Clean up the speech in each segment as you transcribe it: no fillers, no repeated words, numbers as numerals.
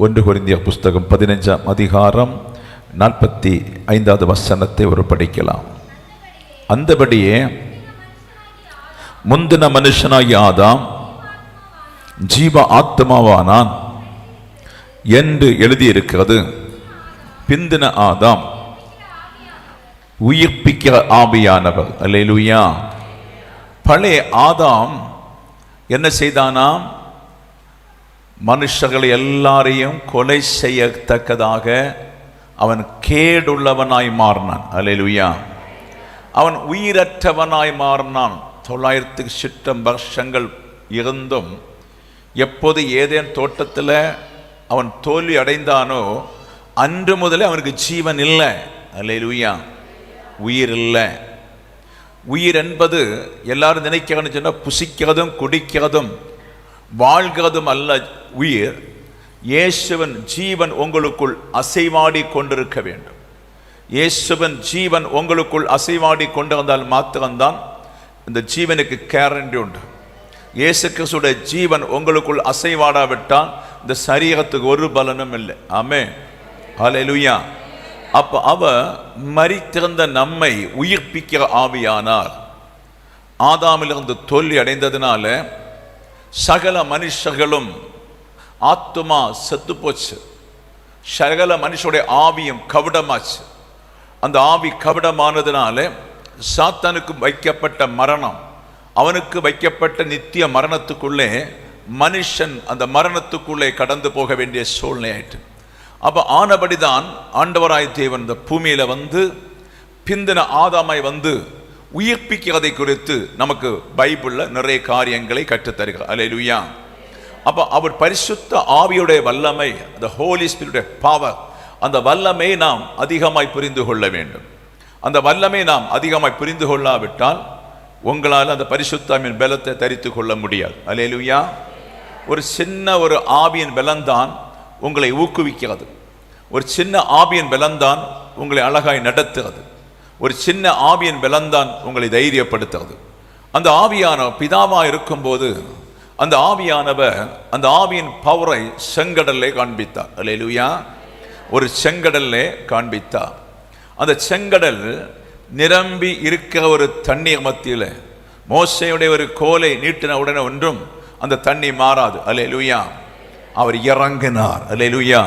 1 கொரிந்தியர் புஸ்தகம் 15ஆம் அதிகாரம் 45வது வசனத்தை ஒரு படிக்கலாம். அந்தபடியே முந்தின மனுஷனாகிய ஆதாம் ஜீவ ஆத்மாவானான் என்று எழுதியிருக்கிறது. பிந்தின ஆதாம் உயிர்ப்பிக்கிற ஆவியானவர். அல்லேலூயா. பழைய ஆதாம் என்ன செய்தானாம்? மனுஷர்களை எல்லாரையும் கொலை செய்யத்தக்கதாக அவன் கேடுள்ளவனாய் மாறினான். அல்லேலூயா. அவன் உயிரற்றவனாய் மாறினான். 900 வருஷங்கள் இருந்தும் எப்போது ஏதேன் தோட்டத்தில் அவன் தோல்வி அடைந்தானோ அன்று முதலே அவனுக்கு ஜீவன் இல்லை. அல்லேலூயா. உயிர் இல்லை. உயிர் என்பது எல்லாரும் நினைக்கிறான்னு சொன்னால் புசிக்கிறதும் குடிக்கிறதும் வாழ்கிறதும் அல்ல உயிர். இயேசுவின் ஜீவன் உங்களுக்குள் அசைவாடி கொண்டிருக்க வேண்டும். இயேசுவின் ஜீவன் உங்களுக்குள் அசைவாடி கொண்டிருந்தால் மாத்திரம்தான் இந்த ஜீவனுக்கு கேரண்டி உண்டு. இயேசு கிறிஸ்துடைய ஜீவன் உங்களுக்குள் அசைவாடாவிட்டால் இந்த சரீரத்துக்கு ஒரு பலனும் இல்லை. ஆமென். ஹல்லேலூயா. அப்போ அவர் மரித்திருந்த நம்மை உயிர்ப்பிக்கிற ஆவியானார். ஆதாமிலிருந்து தோல்வி அடைந்ததுனால சகல மனுஷர்களும் ஆத்துமா செத்து போச்சு. சகல மனுஷனுடைய ஆவியும் கவிடமாச்சு. அந்த ஆவி கவிடமானதுனால சாத்தானுக்கு வைக்கப்பட்ட மரணம், அவனுக்கு வைக்கப்பட்ட நித்திய மரணத்துக்குள்ளே மனுஷன் அந்த மரணத்துக்குள்ளே கடந்து போக வேண்டிய சூழ்நிலை ஆயிற்று. அப்போ ஆனபடிதான் ஆண்டவராய் தேவன் இந்த பூமியில வந்து பிந்தின ஆதாமை வந்து உயிர்ப்பிக்கிறதை குறித்து நமக்கு பைபிளில் நிறைய காரியங்களை கற்றுத்தருகிறார். அல்லேலூயா. அப்போ அவர் பரிசுத்த ஆவியுடைய வல்லமை, the Holy Spirit பவர், அந்த வல்லமை நாம் அதிகமாய் புரிந்து கொள்ள வேண்டும். அந்த வல்லமை நாம் அதிகமாய் புரிந்து கொள்ளாவிட்டால் உங்களால் அந்த பரிசுத்தாவின் பலத்தை தரித்து கொள்ள முடியாது. அல்லேலூயா. ஒரு சின்ன ஒரு ஆவியின் பலன்தான் உங்களை ஊக்குவிக்கிறது. ஒரு சின்ன ஆவியின் பலன்தான் உங்களை அழகாய் நடத்துகிறது. ஒரு சின்ன ஆவியின் பலன்தான் உங்களை தைரியப்படுத்துறது. அந்த ஆவியானவர் பிதாவாக இருக்கும்போது அந்த ஆவியானவர் அந்த ஆவியின் பவரை செங்கடல்லே காண்பித்தார். அல்லேலூயா. ஒரு செங்கடல்லே காண்பித்தார். அந்த செங்கடல் நிரம்பி இருக்கிற ஒரு தண்ணீர் மத்தியில் மோசேயுடைய ஒரு கோலை நீட்டின உடனே ஒன்றும் அந்த தண்ணி மாறாது. அல்லேலூயா. அவர் இறங்கினார். அல்லேலூயா.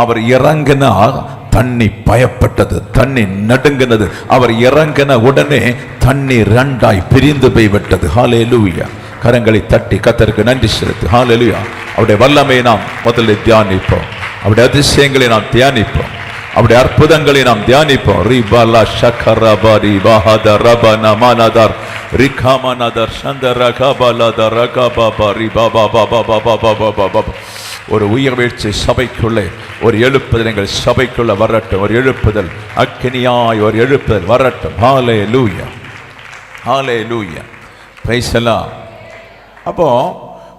அவர் இறங்கினார். தண்ணி பயப்பட்டது, தண்ணி நடுங்கினது. அவர் இறங்கின உடனே தண்ணி 2ஆய் பிரிந்து போய்விட்டது. ஹல்லேலூயா. கரங்களை தட்டி கர்த்தருக்கு நன்றி செலுத்து. ஹல்லேலூயா. அவருடைய வல்லமையை நாம் முதலில் தியானிப்போம். அவருடைய அதிசயங்களை நாம் தியானிப்போம். அவருடைய அற்புதங்களை நாம் தியானிப்போம். ரிபாலா ஷக்கரபாரி வஹத ரபன மனதர் ரிகாமனதர் சந்தரகபலதர் ரகபபரி பாபா பாபா பாபா பாபா பாபா. ஒரு உயர்வீழ்ச்சி சபைக்குள்ளே ஒரு எழுப்புதல் எங்கள் சபைக்குள்ள வரட்டும். ஒரு எழுப்புதல் அக்கினியாய் ஒரு எழுப்புதல் வரட்டும். ஹல்லேலூயா. ஹல்லேலூயா. Praise the lord. அப்போ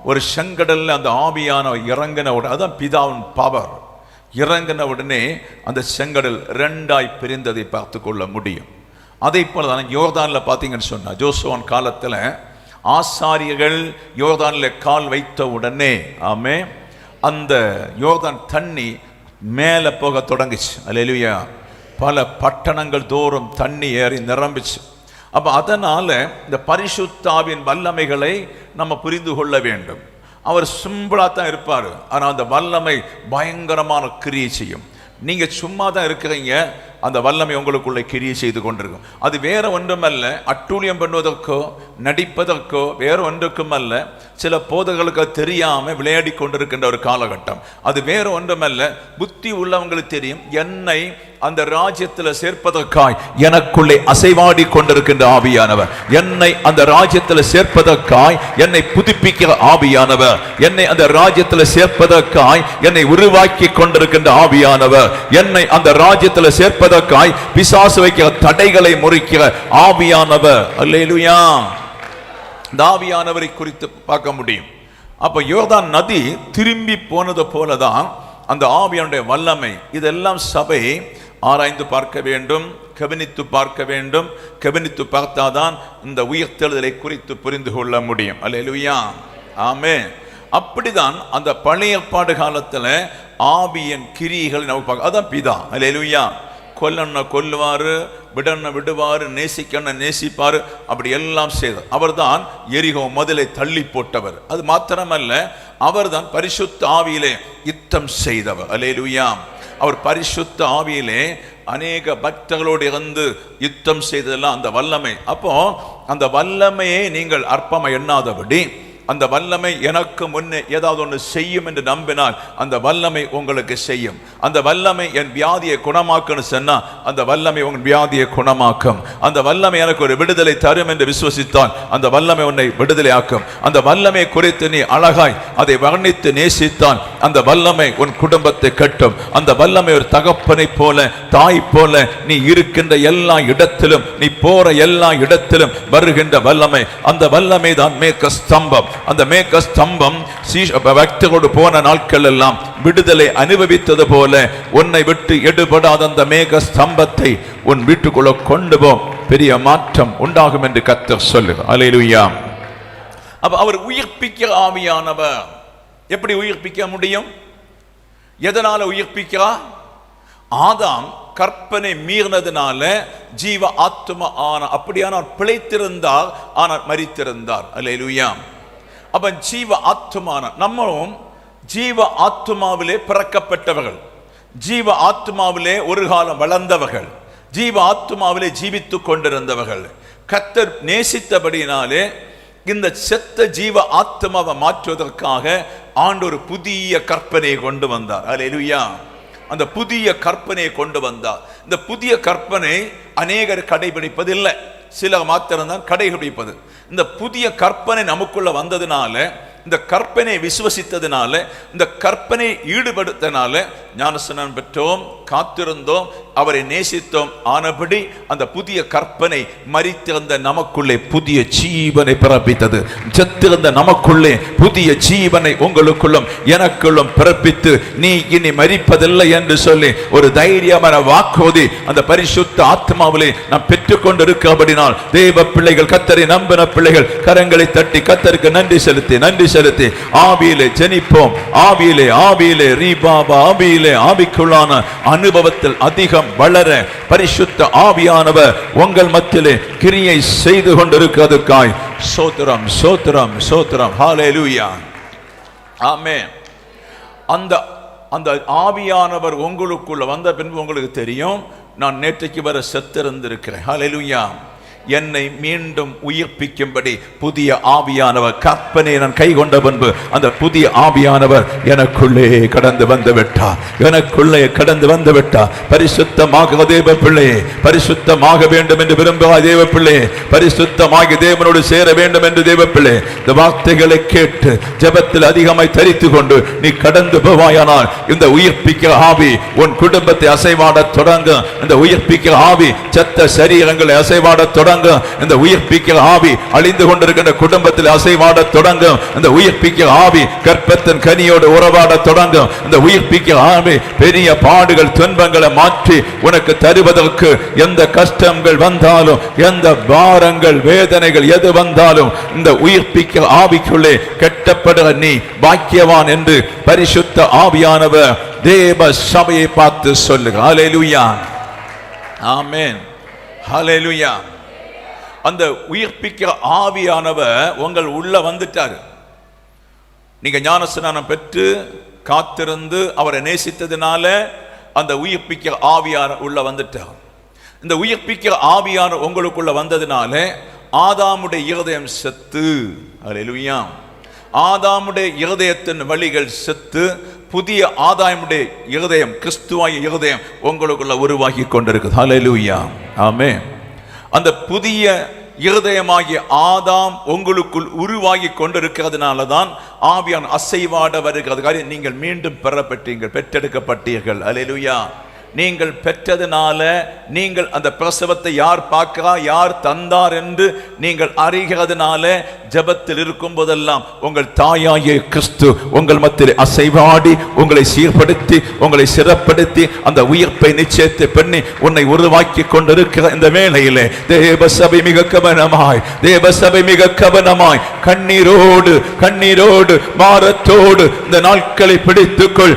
ஒரு செங்கடல்ல அந்த ஆவியான இறங்கின உடனே, அதான் பிதாவின் பவர், இறங்கின உடனே அந்த செங்கடல் 2ஆய் பிரிந்ததை பார்த்து கொள்ள முடியும். அதே போல தான் யோர்தானில் பார்த்தீங்கன்னு சொன்னா, ஜோசுவான் காலத்தில் ஆசாரியர்கள் யோர்தானில் கால் வைத்த உடனே ஆமே அந்த யோர்தான் தண்ணி மேலே போக தொடங்குச்சு. அல்லேலூயா. பல பட்டணங்கள் தோறும் தண்ணி ஏறி நிரம்பிச்சு. அப்போ அதனால இந்த பரிசுத்தாவின் வல்லமைகளை நம்ம புரிந்து கொள்ள வேண்டும். அவர் சிம்பிளாக தான் இருப்பார், ஆனால் அந்த வல்லமை பயங்கரமான கிரியை செய்யும். நீங்கள் சும்மா தான் இருக்கிறீங்க, அந்த வல்லமை உங்களுக்குள்ளே கிரியை செய்து கொண்டிருக்கும். அது வேற ஒன்றுமல்ல, அட்டூழியம் பண்ணுவதற்கோ நடிப்பதற்கோ வேற ஒன்றுக்கும் அல்ல. சில போதர்களுக்கு தெரியாமல் விளையாடி கொண்டிருக்கின்ற ஒரு காலகட்டம். அது வேற ஒன்றுமல்ல, புத்தி உள்ளவங்களுக்கு தெரியும், என்னை அந்த ராஜ்யத்தில் சேர்ப்பதற்காய் எனக்குள்ளே அசைவாடி கொண்டிருக்கின்ற ஆவியானவர், என்னை அந்த ராஜ்யத்தில் சேர்ப்பதற்காய் என்னை புதுப்பிக்கிற ஆவியானவர், என்னை அந்த ராஜ்யத்தில் சேர்ப்பதற்காய் என்னை உருவாக்கி கொண்டிருக்கின்ற ஆவியானவர், என்னை அந்த ராஜ்யத்தில் சேர்ப்பதற்காய் பிசாசு வைக்கிற தடைகளை முறிக்கிற ஆவியானவர். அல்லேலூயா. இந்த ஆவியானவரை குறித்து பார்க்க முடியும். அப்ப யோர்தான் நதி திரும்பி போனது போலதான் அந்த ஆவியானுடைய வல்லமை. இதெல்லாம் சபை ஆராய்ந்து பார்க்க வேண்டும், கவனித்து பார்க்க வேண்டும். கவனித்து பார்த்தாதான் இந்த உயிர்த்தெழுதலை குறித்து புரிந்து கொள்ள முடியும். அல்லேலூயா. ஆமென். அப்படிதான் அந்த பழைய ஏற்பாடு காலத்தில் ஆவியின் கிரியைகளை நமக்கு பார்க்க. அதான் பிதா. அல்லேலூயா. கொல்லண்ண கொல்லுவாரு, விடண்ண விடுவாரு, நேசிக்கண்ண நேசிப்பாரு, அப்படி எல்லாம் செய்தார். அவர்தான் எரிகோ மதிலை தள்ளி போட்டவர். அது மாத்திரமல்ல, அவர்தான் பரிசுத்த ஆவியிலே யுத்தம் செய்தவர். அல்லேலூயா. அவர் பரிசுத்த ஆவியிலே அநேக பக்தர்களோடு இருந்து யுத்தம் செய்ததெல்லாம் அந்த வல்லமை. அப்போ அந்த வல்லமையை நீங்கள் அற்பமா எண்ணாதபடி, அந்த வல்லமை எனக்கு முன்னே ஏதாவது ஒன்று செய்யும் என்று நம்பினால் அந்த வல்லமை உங்களுக்கு செய்யும். அந்த வல்லமை என் வியாதியை குணமாக்குன்னு சொன்னா அந்த வல்லமை உங்கள் வியாதியை குணமாக்கும். அந்த வல்லமை எனக்கு ஒரு விடுதலை தரும் என்று விசுவசித்தால் அந்த வல்லமை உன்னை விடுதலை ஆக்கும். அந்த வல்லமை குறித்து நீ அழகாய் அதை வர்ணித்து நேசித்தால் அந்த வல்லமை உன் குடும்பத்தை கட்டும். அந்த வல்லமை ஒரு தகப்பனை போல, தாய் போல நீ இருக்கின்ற எல்லா இடத்திலும், நீ போற எல்லா இடத்திலும் வருகின்ற வல்லமை. அந்த வல்லமை தான் மேக ஸ்தம்பம். அந்த மேக ஸ்தம்பம் பக்தர்களோடு போன நாட்கள் எல்லாம் விடுதலை அனுபவித்தது போல உன்னை விட்டு எடுபடாத அந்த மேக ஸ்தம்பத்தை உன் வீட்டுக்குள்ள கொண்டு போ, பெரிய மாற்றம் உண்டாகும் என்று கர்த்தர் சொல்லுங்க. அல்லேலூயா. அப்ப அவர் உயிர்ப்பிக்க ஆவியானவர். எப்படி உயிர்ப்பிக்க முடியும்? எதனால உயிர்ப்பிக்கிறா? ஆதாம் கற்பனை மீறினதுனால ஜீவ ஆத்மா ஆன. அப்படியானால் பிழைத்திருந்தார், ஆனால் மரித்திருந்தார். அல்லேலூயா. அப்ப ஜீவ ஆத்மான நம்மளும் ஜீவ ஆத்மாவிலே பிறக்கப்பட்டவர்கள், ஜீவ ஆத்மாவிலே ஒரு காலம் வளர்ந்தவர்கள், ஜீவ ஆத்மாவிலே ஜீவித்துக் கொண்டிருந்தவர்கள். கர்த்தர் நேசித்தபடினாலே இந்த செத்த ஜீவ ஆத்மாவை மாற்றுவதற்காக ஆண்டவர் புதிய கற்பனையை கொண்டு வந்தார். அல்லேலூயா. அந்த புதிய கற்பனையை கொண்டு வந்தார். இந்த புதிய கற்பனை அநேகர் கடைபிடிப்பதில்லை, சிலர் மாத்திரம்தான் கடைபிடிப்பது. இந்த புதிய கற்பனை நமக்குள்ள வந்ததுனால, இந்த கற்பனை விசுவசித்ததுனால, இந்த கற்பனை ஈடுபடுத்தனால ஞானஸ்நானம் பெற்றோம், காத்திருந்தோம், அவரை நேசித்தோம். ஆனபடி அந்த புதிய கற்பனை மரித்திருந்த நமக்குள்ளே புதிய ஜீவனை பிறப்பித்தது. செத்திருந்த நமக்குள்ளே புதிய ஜீவனை உங்களுக்குள்ளும் எனக்குள்ளும் பிறப்பித்து நீ இனி மரிப்பதில்லை என்று சொல்லி ஒரு தைரியமான வாக்குறுதி அந்த பரிசுத்த ஆத்மாவிலே நாம் பெற்றுக்கொண்டிருக்கிறபடினால் தேவ பிள்ளைகள், கர்த்தரை நம்பின பிள்ளைகள் கரங்களை தட்டி கர்த்தருக்கு நன்றி செலுத்தி ஆவியிலே ஜெனிப்போம். ஆவியிலே ரீபாபா ஆவியிலே ஆவிக்குள்ளான அனுபவத்தில் அதிகம் வளர பரிசுத்த ஆவியானவர் உங்கள் மத்தியிலே கிரியை செய்து கொண்டிருக்கிறதுக்காய் ஸ்தோத்திரம், ஸ்தோத்திரம், ஸ்தோத்திரம். ஹல்லேலூயா. ஆமென். அந்த ஆவியானவர் உங்களுக்குள்ள வந்த பின்பு உங்களுக்கு தெரியும், நான் நேற்றைக்கு வர செத்திருந்திருக்கிறேன். ஹல்லேலூயா. என்னை மீண்டும் உயிர்ப்பிக்கும்படி புதிய ஆவியானவர் கற்பனையை நான் கை கொண்ட பின்பு அந்த புதிய ஆவியானவர் எனக்குள்ளே கடந்து வந்து விட்டார், எனக்குள்ளே கடந்து வந்து விட்டார். பரிசுத்தமாக தேவ பிள்ளையே, பரிசுத்தமாக வேண்டும் என்று விரும்புவாய் தேவ பிள்ளையே, பரிசுத்தமாகி தேவனோடு சேர வேண்டும் என்று தேவ பிள்ளை இந்த வார்த்தைகளை கேட்டு ஜெபத்தில் அதிகமாய் தரித்து கொண்டு நீ கடந்து போவாயானால் இந்த உயிர்ப்பிக்கிற ஆவி உன் குடும்பத்தை அசைவாட தொடங்கும். இந்த உயிர்ப்பிக்கிற ஆவி செத்த சரீரங்களை அசைவாட தொடங்கும். இந்த உயிர்ப்பிக்கிற ஆவி அழிந்து கொண்டிருக்கின்ற குடும்பத்தில் அசைவாட தொடங்கும். இந்த உயிர்ப்பிக்கிற ஆவி கர்ப்பத்தின் கனியோடு உறவாட தொடங்கும். இந்த உயிர்ப்பிக்கிற ஆவி பெரிய பாடுகள் துன்பங்களை மாற்றி உனக்கு தருவதற்கு எந்த கஷ்டங்கள் வந்தாலும், எந்த பாரங்கள் வேதனைகள் எது வந்தாலும் இந்த உயிர்ப்பிக்கிற ஆவிக்குள்ளே கட்டப்படுகிற நீ பாக்கியவான் என்று பரிசுத்த ஆவியானவர் தேவ சபையை பார்த்து சொல்லுங்க. ஹல்லேலூயா. ஆமென். ஹல்லேலூயா. அந்த உயிர்ப்பிக்கிற ஆவியானவர் உங்கள் உள்ள வந்துட்டாரு. நீங்க ஞானஸ்நானம் பெற்று காத்திருந்து அவரை நேசித்ததுனால அந்த உயிர்ப்பிக்கிற ஆவியான உள்ள வந்துட்டார். இந்த உயிர்ப்பிக்கிற ஆவியான உங்களுக்குள்ள வந்ததுனால ஆதாமுடைய இருதயம் செத்து. அல்லேலூயா. ஆதாமுடைய இருதயத்தின் வழிகள் செத்து புதிய ஆதாமுடைய இருதயம், கிறிஸ்துவாய இருதயம் உங்களுக்குள்ள உருவாகி கொண்டிருக்கு. ஹல்லேலூயா. ஆமென். அந்த புதிய இருதயமாகிய ஆதாம் உங்களுக்குள் உருவாகி கொண்டிருக்கிறதுனால தான் ஆவியான் அசைவாட வருகிறது. நீங்கள் மீண்டும் பெறப்பட்டீர்கள், பெற்றெடுக்கப்பட்டீர்கள். அல்லேலூயா. நீங்கள் பெற்றதுனால நீங்கள் அந்த பிரசவத்தை யார் பார்க்கிறா, யார் தந்தார் என்று நீங்கள் அறிகிறதுனால ஜெபத்தில் இருக்கும் போதெல்லாம் உங்கள் தாயாகிய கிறிஸ்து உங்கள் மத்தியில் அசைவாடி உங்களை சீர்படுத்தி உங்களை சிறப்படுத்தி அந்த உயிர்ப்பை நிச்சயத்தை பண்ணி உன்னை உருவாக்கி கொண்டிருக்கிற இந்த வேளையிலே தேவசபை மிக கவனமாய் கண்ணீரோடு பாரத்தோடு இந்த நாட்களை பிடித்துக்கொள்.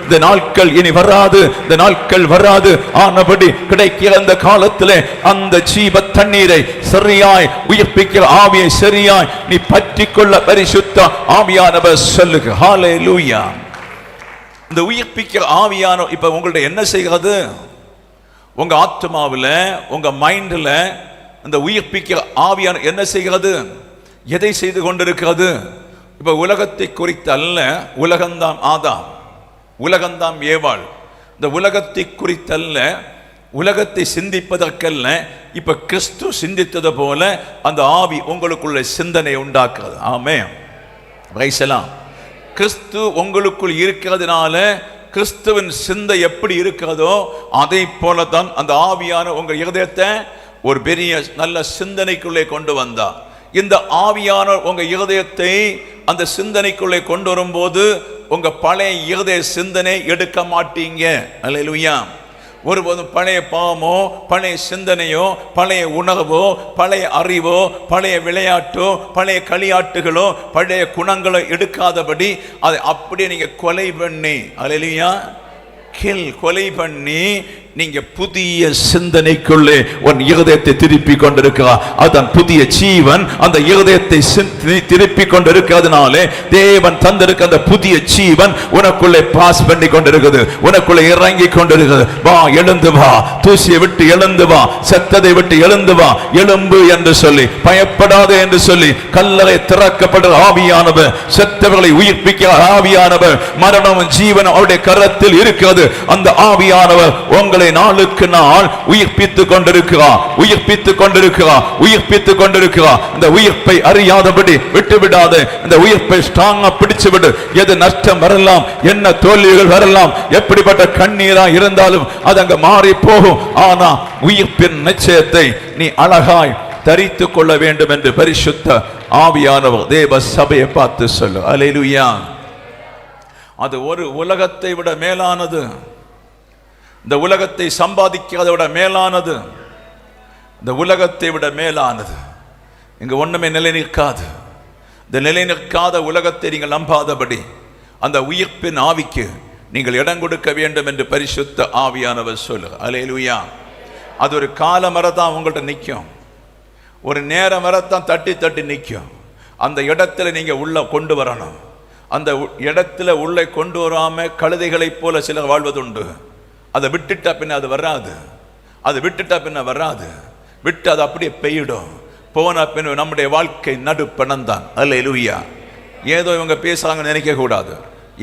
இந்த நாட்கள் இனி வராது, இந்த நாட்கள் வராது. ஆனபடி கிடைக்கிற அந்த காலத்திலே அந்த ஜீவ தண்ணீரை சரியாய் உயிர்ப்பிக்கிற ஆவியை சரியாய் நீ பற்றிக்கொள்ள பரிசுத்த ஆவியானவர் சொல்லுக. ஹல்லேலூயா. இந்த உயிர்ப்பிக்கிற ஆவியானவர் இப்ப உங்கள்ட்ட என்ன செய்கிறது? உங்க ஆத்மாவில், உங்க மைண்ட்ல அந்த உயிர்ப்பிக்கிற ஆவியானவர் என்ன செய்கிறது? எதை செய்து கொண்டிருக்கிறது? இப்ப உலகத்தை குறித்து அல்ல, உலகம்தான் ஆதாம், உலகம்தான் ஏவாள். இந்த உலகத்தை குறித்தல்ல, உலகத்தை சிந்திப்பதற்கல்ல, இப்ப கிறிஸ்து சிந்தித்தது போல அந்த ஆவி உங்களுக்குள்ள சிந்தனை உண்டாக்குறது. ஆமென். பிரைஸ் எல்லாம். கிறிஸ்து உங்களுக்குள் இருக்கிறதுனால கிறிஸ்துவின் சிந்தை எப்படி இருக்கிறதோ அதை போலதான் அந்த ஆவியான உங்கள் இருதயத்தை ஒரு பெரிய நல்ல சிந்தனைக்குள்ளே கொண்டு வந்தா. இந்த ஆவியான உங்க இருதயத்தை அந்த சிந்தனைக்குள்ளே கொண்டு வரும்போது உங்க பழைய இருதய சிந்தனை எடுக்க மாட்டீங்க. அல்லேலூயா. ஒருபோதும் பழைய பாவமோ, பழைய சிந்தனையோ, பழைய உணர்வோ, பழைய அறிவோ, பழைய விளையாட்டோ, பழைய களியாட்டுகளோ, பழைய குணங்களோ எடுக்காதபடி அதை அப்படியே நீங்க கொலை பண்ணி, அல்லேலூயா, கொலை பண்ணி நீங்க புதிய சிந்தனைக்குள்ளே உன் இருதயத்தை திருப்பி கொண்டிருக்கிறார். அதன் புதிய ஜீவன் அந்த இருதயத்தை திருப்பி கொண்டிருக்கிறதுனாலே தேவன் தந்திருக்க அந்த புதிய ஜீவன் உனக்குள்ளே பாஸ் பண்ணி கொண்டிருக்குது, உனக்குள்ளே இறங்கி கொண்டிருக்கிறது. வா, எழுந்து வா, தூசியை விட்டு எழுந்து வா, செத்ததை விட்டு எழுந்து வா, எழும்பு என்று சொல்லி, பயப்படாதே என்று சொல்லி, கல்லறை திறக்கப்படுற ஆவியானவர், செத்தவர்களை உயிர்ப்பிக்கிற ஆவியானவர், மரணம் ஜீவன் அவருடைய கரத்தில் இருக்கிறது. அந்த ஆவியானவர் உங்களை நாளுக்கு நாள் உயிர்ப்பித்துக் கொண்டிருக்கிறார். இந்த உயிர்ப்பை அறியாதபடி விட்டுவிடாது. இந்த உயிர்ப்பை ஸ்ட்ராங்கா பிடிச்சு விடு. எது நஷ்டம் வரலாம், என்ன தோல்விகள் வரலாம், எப்படிப்பட்ட கண்ணீரா இருந்தாலும் அது அங்க மாறி போகும். ஆனா உயிர்ப்பின் நிச்சயத்தை நீ அழகாய் தரித்துக் கொள்ள வேண்டும் என்று பரிசுத்த ஆவியானவர் தேவ சபையை பார்த்து சொல்லு. அல்லேலூயா. அது ஒரு உலகத்தை விட மேலானது. இந்த உலகத்தை சம்பாதிக்கிறதை விட மேலானது. இந்த உலகத்தை விட மேலானது. இங்க ஒண்ணுமே நிலை நிற்காது. இந்த நிலை நிற்காத உலகத்தை நீங்கள் நம்பாதபடி அந்த உயிர்ப்பின் ஆவிக்கு நீங்கள் இடம் கொடுக்க வேண்டும் என்று பரிசுத்த ஆவியானவர் சொல்லு. அல்லேலூயா. அது ஒரு கால மரத்தான் உங்கள்கிட்ட நிற்கும், ஒரு நேர மரத்தான் தட்டி தட்டி நிற்கும். அந்த இடத்துல நீங்க உள்ள கொண்டு வரணும். அந்த இடத்துல உள்ளே கொண்டு வராம கழுதைகளை போல சிலர் வாழ்வதுண்டு. அதை விட்டுட்டா பின்ன அது வராது, விட்டு அது அப்படியே பெய்யிடும். போன பின் நம்முடைய வாழ்க்கை நடு பணம்தான். அல்லேலூயா. ஏதோ இவங்க பேசுறாங்க நினைக்க கூடாது,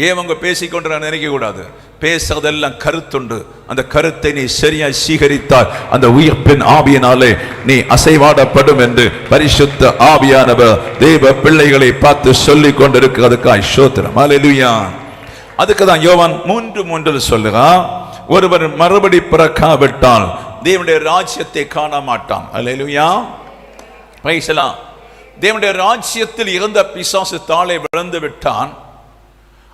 இவங்க பேசிக்கொண்டு நினைக்க கூடாது. பேசுறதெல்லாம் கருத்துண்டு. அந்த கருத்தை நீ சரியா சீகரித்தால் அந்த உயிர்ப்பின் ஆவியினாலே நீ அசைவாடப்படும் என்று பரிசுத்த ஆவியானவர் தேவ பிள்ளைகளை பார்த்து சொல்லிக் கொண்டிருக்கிறதுக்காய் ஸ்தோத்திரம். அல்லேலூயா. அதுக்கு தான் யோவான் 3:3 சொல்லுகிறான், ஒருவர் மறுபடி பிறக்காவிட்டால் தேவனுடைய ராஜ்யத்தை காண மாட்டான். அல்லேலூயா. பிரைஸ் எல்லாம். தேவனுடைய ராஜ்யத்தில் இருந்த பிசாசு தாளை விழுந்து விட்டான்.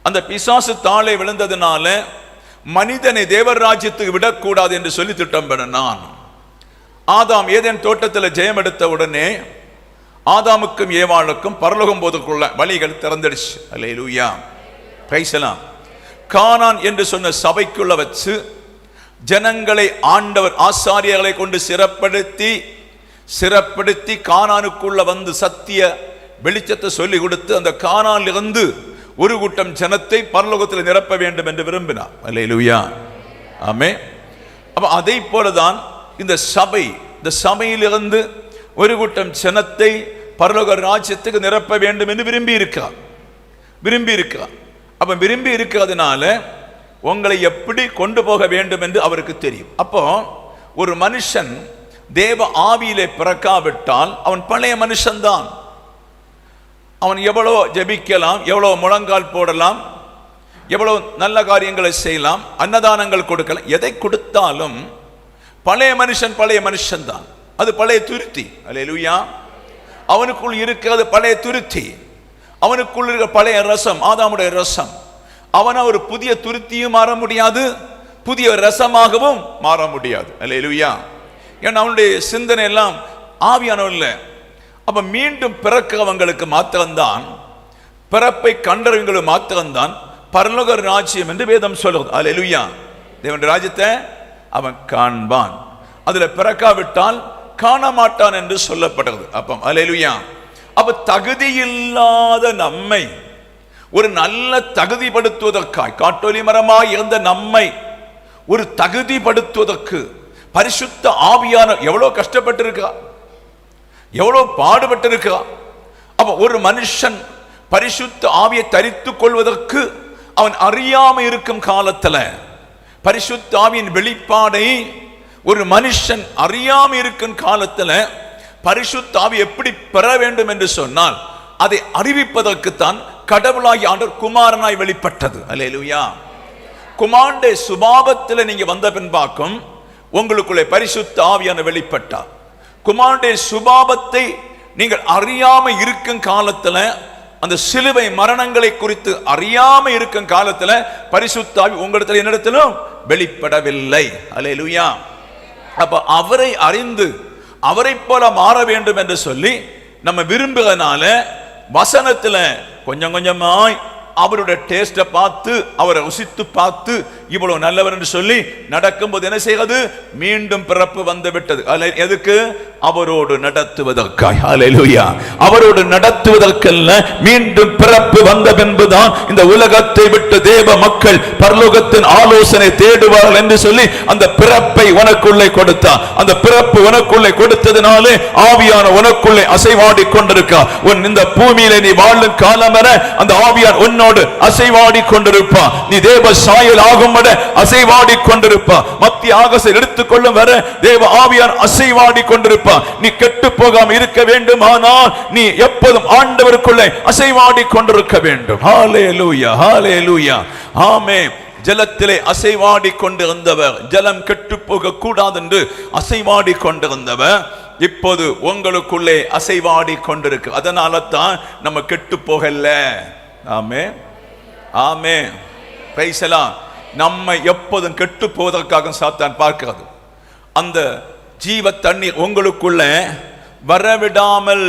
அந்த பிசாசு தாளை விழுந்ததுனால மனிதனை தேவர் ராஜ்யத்துக்கு விடக்கூடாது என்று சொல்லி திட்டம் பண்ணினான். ஆதாம் ஏதேன் தோட்டத்தில் ஜெயம் எடுத்த உடனே ஆதாமுக்கும் ஏவாளுக்கும் பரலோகம் போவதற்குள்ள வழிகள் திறந்துடுச்சு. அல்லேலூயா. பிரைஸ் எல்லாம். கானான் என்று சொன்ன சபைக்குள்ள வச்சு ஜனங்களை ஆண்டவர் ஆசாரியர்களை கொண்டு சிறப்படுத்தி கானானுக்குள்ள வந்து சத்திய வெளிச்சத்தை சொல்லி கொடுத்து அந்த கானானில் இருந்து ஒரு கூட்டம் ஜனத்தை பரலோகத்தில் நிரப்ப வேண்டும் என்று விரும்பினார். அல்லேலூயா. ஆமென். அப்ப அதை போலதான் இந்த சபையிலிருந்து ஒரு கூட்டம் ஜனத்தை பரலோக ராஜ்யத்துக்கு நிரப்ப வேண்டும் என்று விரும்பி இருக்கிறார். அப்ப விரும்பி இருக்கிறதுனால உங்களை எப்படி கொண்டு போக வேண்டும் என்று அவருக்கு தெரியும். அப்போ ஒரு மனுஷன் தேவ ஆவியிலே பிறக்காவிட்டால் அவன் பழைய மனுஷன்தான். அவன் எவ்வளோ ஜெபிக்கலாம், எவ்வளோ முழங்கால் போடலாம், எவ்வளவு நல்ல காரியங்களை செய்யலாம், அன்னதானங்கள் கொடுக்கலாம். எதை கொடுத்தாலும் பழைய மனுஷன் தான். அது பழைய துருத்தி. அல்லேலூயா. அவனுக்குள் இருக்கிறது பழைய துருத்தி, அவனுக்குள் இருக்கிற பழைய ரசம், ஆதாமுடைய ரசம். அவனை ஒரு புதிய துருத்தியும் மாற முடியாது, புதிய ரசமாகவும் மாற முடியாது. அல்லேலூயா. ஏன்னா அவனுடைய சிந்தனை எல்லாம் ஆவியானவல்ல. அப்ப மீண்டும் பிறக்கிறவங்களுக்கு மாத்திரம்தான், பிறப்பை கண்டவங்களுக்கு மாத்திரம்தான் பரலோக ராஜ்யம் என்று வேதம் சொல்லுது. அல்லேலூயா. தேவனுடைய ராஜ்யத்தை அவன் காண்பான், அதுல பிறக்காவிட்டால் காண மாட்டான் என்று சொல்லப்படுகிறது. அப்ப அல்லேலூயா. அப்ப தகுதி இல்லாத நம்மை ஒரு நல்ல தகுதிப்படுத்துவதற்காய், காட்டொலி மரமாய் இருந்த நம்மை ஒரு தகுதிப்படுத்துவதற்கு பரிசுத்த ஆவியான எவ்வளவு கஷ்டப்பட்டிருக்கா, எவ்வளவு பாடுபட்டிருக்கா. அப்ப ஒரு மனுஷன் பரிசுத்த ஆவியை தரித்துக் கொள்வதற்கு அவன் அறியாம இருக்கும் காலத்துல பரிசுத்த ஆவியின் வெளிப்பாடை ஒரு மனுஷன் அறியாம இருக்கும் காலத்துல பரிசுத்த ஆவி எப்படி பெற வேண்டும் என்று சொன்னால் அதை அறிவிப்பதற்குத்தான் கடவுளாய் ஆண்டவர் குமாரனாய் வெளிப்பட்டது. அல்லேலூயா. குமாரனுடைய சுபாவத்தில் நீங்க வந்த பின்பாக்கும் உங்களுக்குள்ளே பரிசுத்த ஆவியான வெளிப்பட்டார். குமாரனுடைய சுபாவத்தை நீங்கள் அறியாம இருக்கும் காலத்துல, அந்த சிலுவை மரணங்களை குறித்து அறியாம இருக்கும் காலத்துல பரிசுத்த ஆவி உங்களிடத்தில் என்னிடத்திலும் வெளிப்படவில்லை. அல்லேலூயா. அப்ப அவரை அறிந்து அவரை போல மாற வேண்டும் என்று சொல்லி நம்ம விரும்புகிறதுனால வசனத்துல கொஞ்சம் கொஞ்சமாய் அவருடைய டேஸ்ட பார்த்து, அவரை ருசித்து பார்த்து இவ்வளவு நல்லவர் என்று சொல்லி நடக்கும்போது என்ன செய்வது? மீண்டும் பிறப்பு வந்து விட்டது. எதுக்கு? அவரோடு நடத்துவதற்காய். ஹல்லேலூயா. அவரோடு நடத்துவதற்கல்ல, மீண்டும் பிறப்பு வந்த பின்புதான் இந்த உலகத்தை விட்டு தேவ மக்கள் பரலோகத்தின் ஆலோசனை தேடுவார்கள் என்று சொல்லி அந்த பிறப்பை உனக்குள்ளே கொடுத்தார். அந்த பிறப்பு உனக்குள்ளே கொடுத்ததினாலே ஆவியான உனக்குள்ளே அசைவாடி கொண்டிருக்கா. உன் இந்த பூமியிலே நீ வாழும் காலம் வரை அந்த ஆவியான் உன்னோடு அசைவாடி கொண்டிருப்பா. நீ தேவ சாயல் ஆகும் வரை அசைவாடி கொண்டிருப்பா. மத்திய ஆகாசத்தை எடுத்துக்கொள்ளும் வரை தேவ ஆவியான் அசைவாடி கொண்டிருப்பா. நீ கெட்டு போகாம இருக்க வேண்டுமானால் நீ எப்போதும் ஆண்டவருக்குள்ளே அசைவாடி கொண்டிருக்க வேண்டும். ஹல்லேலூயா, ஹல்லேலூயா, ஆமென். ஜலத்திலே அசைவாடி கொண்டிருந்தவர், ஜலம் கெட்டு போக கூடாது என்று அசைவாடி கொண்டிருந்தவர் இப்போது உங்களுக்குள்ளே அசைவாடி கொண்டிருக்கு. அதனால தான் நம்ம கெட்டு போகல. ஆமென், ஆமென். Praise the lord. நம்ம எப்போதும் கெட்டு போவதற்காக சாத்தான் பார்க்கிறது. அந்த ஜீவ தண்ணீர் உங்களுக்குள்ள வரவிடாமல்,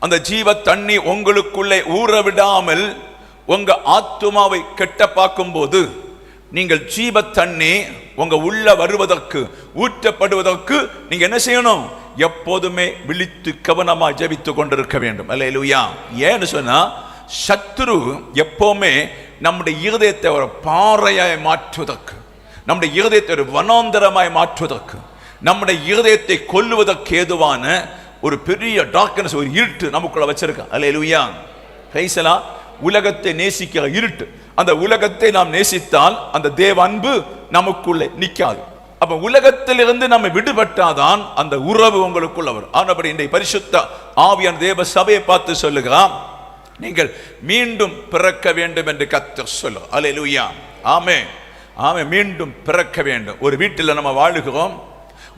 அந்த ஜீவ தண்ணீர் உங்களுக்குள்ளே ஊற விடாமல் உங்க ஆத்துமாவை கெட்ட பார்க்கும் போது நீங்கள் ஜீவ தண்ணி உங்க உள்ள வருவதற்கு, ஊற்றப்படுவதற்கு நீங்க என்ன செய்யணும்? எப்போதுமே விழித்து கவனமா ஜெபித்து கொண்டிருக்க வேண்டும். அல்லேலூயா. ஏன்னு சொன்னா சத்துரு எப்பவுமே நம்முடைய இருதயத்தை ஒரு பாறையாய் மாற்றுவதற்கு, நம்முடைய இருதயத்தை ஒரு வனாந்தரமாய் மாற்றுவதற்கு, நம்முடைய இருதயத்தை கொல்லுவதற்கு ஏதுவான ஒரு பெரிய டார்க்னஸ், ஒரு இருட்டு நமக்குள்ள வச்சிருக்க. அல்லேலூயா. Praise the lord. உலகத்தை நேசிக்கிற இருட்டு. அந்த உலகத்தை நாம் நேசித்தால் அந்த தேவ அன்பு நமக்குள்ளே நிற்காது. அப்ப உலகத்திலிருந்து நம்ம விடுபட்டாதான் அந்த உறவு உங்களுக்குள்ள வரும். ஆனபடி இந்த பரிசுத்த ஆவியான தேவ சபையை பார்த்து சொல்லுகிறான், நீங்கள் மீண்டும் பிறக்க வேண்டும் என்று கர்த்தர் சொல்லுகிறார். அல்லேலூயா, ஆமென், ஆமென். மீண்டும் பிறக்க வேண்டும். ஒரு வீட்டில் நம்ம வாழுகிறோம்,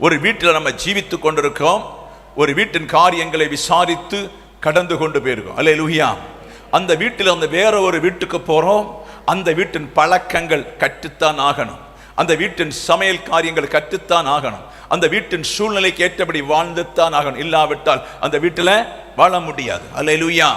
ஒரு வீட்டில் நம்ம ஜீவித்துக் கொண்டிருக்கிறோம், ஒரு வீட்டின் காரியங்களை விசாரித்து கடந்து கொண்டு போயிருக்கோம். அல்லேலூயா. அந்த வீட்டில் அந்த வேற ஒரு வீட்டுக்கு போறோம், அந்த வீட்டின் பழக்கங்கள் கற்றுத்தான் ஆகணும், அந்த வீட்டின் சமையல் காரியங்கள் கற்றுத்தான் ஆகணும், அந்த வீட்டின் சூழ்நிலைக்கு ஏற்றபடி வாழ்ந்துத்தான் ஆகணும். இல்லாவிட்டால் அந்த வீட்டில் வாழ முடியாது. அல்லேலூயா,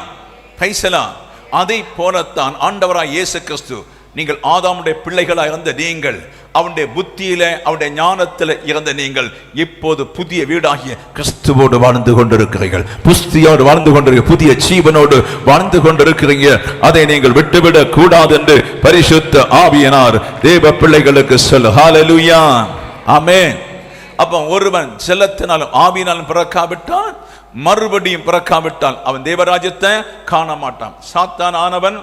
பிரைஸ் தி லார்ட். அதை போலத்தான் ஆண்டவராய் இயேசு கிறிஸ்து, நீங்கள் ஆதாமுடைய பிள்ளைகளாக இருந்த நீங்கள், அவனுடைய புத்தியில அவனுடைய ஞானத்தில் இருந்த நீங்கள் இப்போது புதிய வீடாகிய கிறிஸ்துவோடு வாழ்ந்து கொண்டிருக்கிறீர்கள். புஸ்தியோடு வாழ்ந்து கொண்டிருக்க, புதிய ஜீவனோடு வாழ்ந்து கொண்டிருக்கிறீங்க. அதை நீங்கள் விட்டுவிடக் கூடாது என்று பரிசுத்த ஆவியானவர் தேவ பிள்ளைகளுக்கு சொல்ல. ஹல்லேலூயா, ஆமென். அப்ப ஒருவன் ஜலத்தினாலும் ஆவியினாலும் பிறக்காவிட்டால், மறுபடியும் பிறக்காவிட்டால் அவன் தேவராஜ்யத்தை காண மாட்டான். சாத்தான் ஆனவன்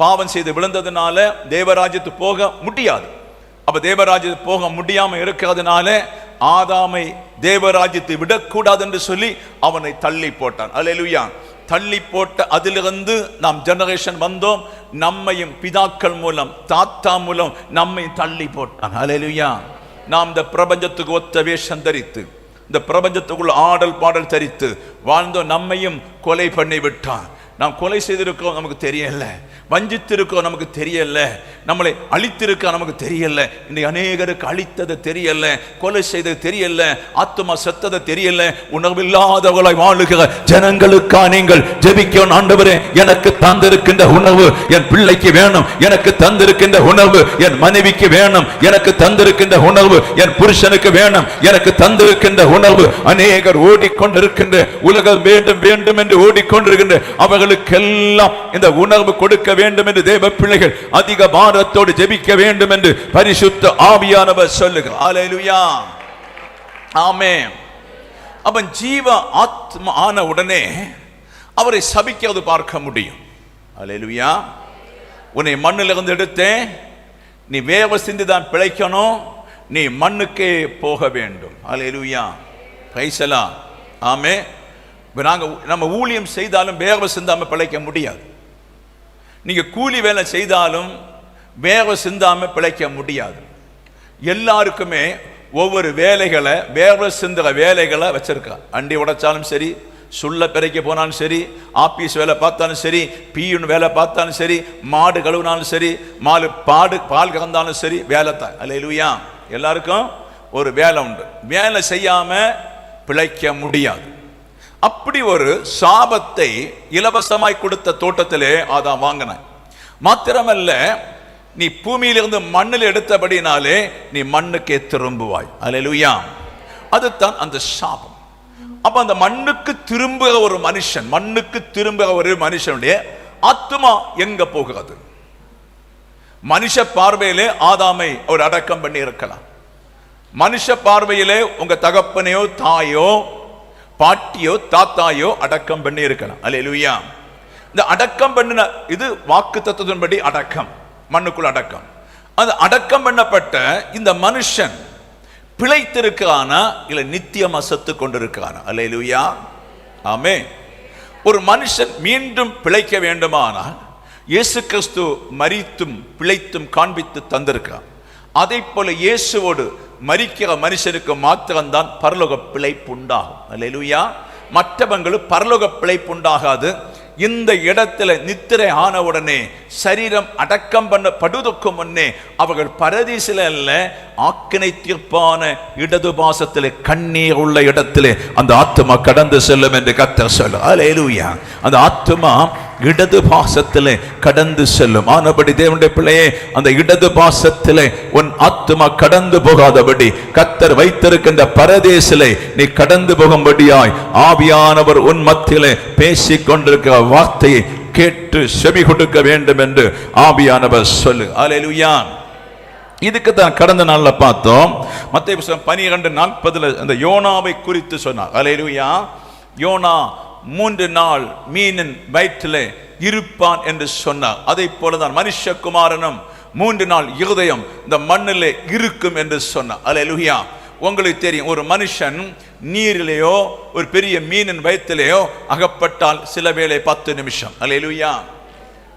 பாவம் செய்து விழுந்ததுனால தேவராஜ்யத்து போக முடியாது. அப்ப தேவராஜ்யத்து போக முடியாம இருக்கிறதுனால ஆதாமை தேவராஜ்யத்தை விடக்கூடாது என்று சொல்லி அவனை தள்ளி போட்டான். அல்லேலூயா. தள்ளி போட்ட அதிலிருந்து நாம் ஜெனரேஷன் வந்தோம். நம்மையும் பிதாக்கள் மூலம் தாத்தா மூலம் நம்மையும் தள்ளி போட்டான். ஹல்லேலூயா. நாம் இந்த பிரபஞ்சத்துக்கு ஒத்த வேஷம் தரித்து, இந்த பிரபஞ்சத்துக்குள்ள ஆடல் பாடல் தரித்து வாழ்ந்தோம். நம்மையும் கொலை பண்ணி விட்டான். நாம் கொலை செய்திருக்கோம், நமக்கு தெரியல. வஞ்சித்திருக்கோம், நமக்கு தெரியல. நம்மளை அழித்திருக்க நமக்கு தெரியல. இன்னைக்கு அநேகருக்கு அழித்தது தெரியல, கொலை செய்தது தெரியல, ஆத்துமா செத்தது தெரியல. உணர்வில்லாதவர்களாய் வாழுகிற ஜனங்களுக்கா நீங்கள் ஜெபிக்கணும். ஆண்டவரே, எனக்கு தந்திருக்கின்ற உணவு என் பிள்ளைக்கு வேணும், எனக்கு தந்திருக்கின்ற உணவு என் மனைவிக்கு வேணும், எனக்கு தந்திருக்கின்ற உணவு என் புருஷனுக்கு வேணும், எனக்கு தந்திருக்கின்ற உணவு. அநேகர் ஓடிக்கொண்டிருக்கின்ற உலகம் வேண்டும் வேண்டும் என்று ஓடிக்கொண்டிருக்கின்ற அவர்களுக்கெல்லாம் இந்த உணர்வு கொடுக்க வேண்டும் என்று தேவ பிள்ளைகள் அதிக பாரத்தோடு ஜெபிக்க வேண்டும் என்று பரிசுத்த ஆவியானவர் சொல்லுகிறார். ஹல்லேலூயா. ஆமென். அவன் ஜீவ ஆத்மா ஆன உடனே அவரை சபிக்கிறது பார்க்க முடியும். ஹல்லேலூயா. உன்னை மண்ணிலிருந்து எடுத்தேன், நீ வேர்வை சிந்தி தான் பிழைக்கணும், நீ மண்ணுக்கே போக வேண்டும். ஹல்லேலூயா. Praise the lord. ஆமென். நம்ம ஊழியம் செய்தாலும் வேர்வை சிந்தாம பிழைக்க முடியாது. நீங்க கூலி வேலை செய்தாலும் வேர்வை சிந்தாம பிழைக்க முடியாது. எல்லாருக்குமே ஒவ்வொரு வேலைகளை, வேர்வை சிந்துற வேலைகளை வச்சிருக்கா. அண்டி உடைச்சாலும் சரி, சுள்ள பிறைக்க போனாலும் சரி, ஆபீஸ் வேலை பார்த்தாலும் சரி, பீயுன் வேலை பார்த்தாலும் சரி, மாடு கழுவினாலும் சரி, பால் கறந்தாலும் சரி, வேலை தான். அல்லேலூயா. எல்லாருக்கும் ஒரு வேலை உண்டு. வேலை செய்யாம பிழைக்க முடியாது. அப்படி ஒரு சாபத்தை இலவசமாய் கொடுத்த தோட்டத்திலே ஆதாம் வாங்கினான். மாத்திரமல்ல, நீ பூமியிலிருந்து மண்ணில் எடுத்தபடினாலே நீ மண்ணுக்கே திரும்புவாய். அல்லேலூயா. அதுதான் அந்த சாபம். அப்ப அந்த மண்ணுக்கு திரும்புகிற ஒரு மனுஷன், மண்ணுக்கு திரும்புகிற ஒரு மனுஷனுடைய ஆத்மா எங்க போகிறது? மனுஷ பார்வையிலே ஆதாமை அவர் அடக்கம் பண்ணி இருக்கலாம். மனுஷ பார்வையிலே உங்க தகப்பனையோ தாயோ பாட்டியோ தாத்தாயோ அடக்கம் பண்ணி இருக்கலாம். அல்லேலூயா. இந்த அடக்கம் பண்ணின இது வாக்குத்தத்தத்தின்படி அடக்கம், மண்ணுக்குள் அடக்கம். அந்த அடக்கம் பண்ணப்பட்ட இந்த மனுஷன் பிழைத்திருக்கானா இல்ல நித்தியம் அசத்து கொண்டிருக்கானா? அல்லேலூயா. ஆமென். ஒரு மனுஷன் மீண்டும் பிழைக்க வேண்டுமானால் இயேசு கிறிஸ்து மரித்தும் பிழைத்தும் காண்பித்து தந்திருக்கிறார். அதை போல இயேசுவோடு மரிக்கிற மனுஷனுக்கு மாத்திரம்தான் பரலோக பிழைப்பு உண்டாகும். அல்லேலூயா. மற்றவங்களுக்கு பரலோக பிழைப்பு உண்டாகாது. இந்த இடத்துல நித்திரை ஆன உடனே சரீரம் அடக்கம் பண்ணப்படுவதற்கு முன்னே அவர்கள் பரதீசில அல்ல, ஆக்கினை தீர்ப்பான இடது பாசத்திலே கண்ணீர் உள்ள இடத்திலே அந்த ஆத்துமா கடந்து செல்லும் என்று கர்த்தர் சொல்லுகிறார். அல்லேலூயா. அந்த ஆத்துமா இடது பாசத்திலே கடந்து செல்லும். ஆனபடி தேவனுடைய பிள்ளையே, அந்த இடது பாசத்திலே உன் ஆத்துமா கடந்து போகாதபடி கர்த்தர் வைத்திருக்கின்ற பரதேசிலே நீ கடந்து போகும்படியாய் ஆவியானவர் உன் மத்தியிலே பேசிக் கொண்டிருக்கிற வார்த்தையை கேட்டு செவி கொடுக்க வேண்டும் என்று ஆவியானவர் சொல்லு. அல்லேலூயா. இதுக்கு தான் கடந்த நாள்ல பார்த்தோம். மத்தேயு புத்தகம் 12:40 அந்த யோனாவை குறித்து சொன்னார். அல்லேலூயா. யோனா 3 நாள் மீனின் வயிற்றிலே இருப்பான் என்று சொன்னார். அதை போலதான் மனுஷகுமாரனும் 3 நாள் இருதயம் இந்த மண்ணிலே இருக்கும் என்று சொன்னார். அல்லேலூயா. உங்களுக்கு தெரியும், ஒரு மனுஷன் நீரிலேயோ ஒரு பெரிய மீனின் வயிற்றிலேயோ அகப்பட்டால் சில வேளை 10 நிமிஷம். அல்லேலூயா.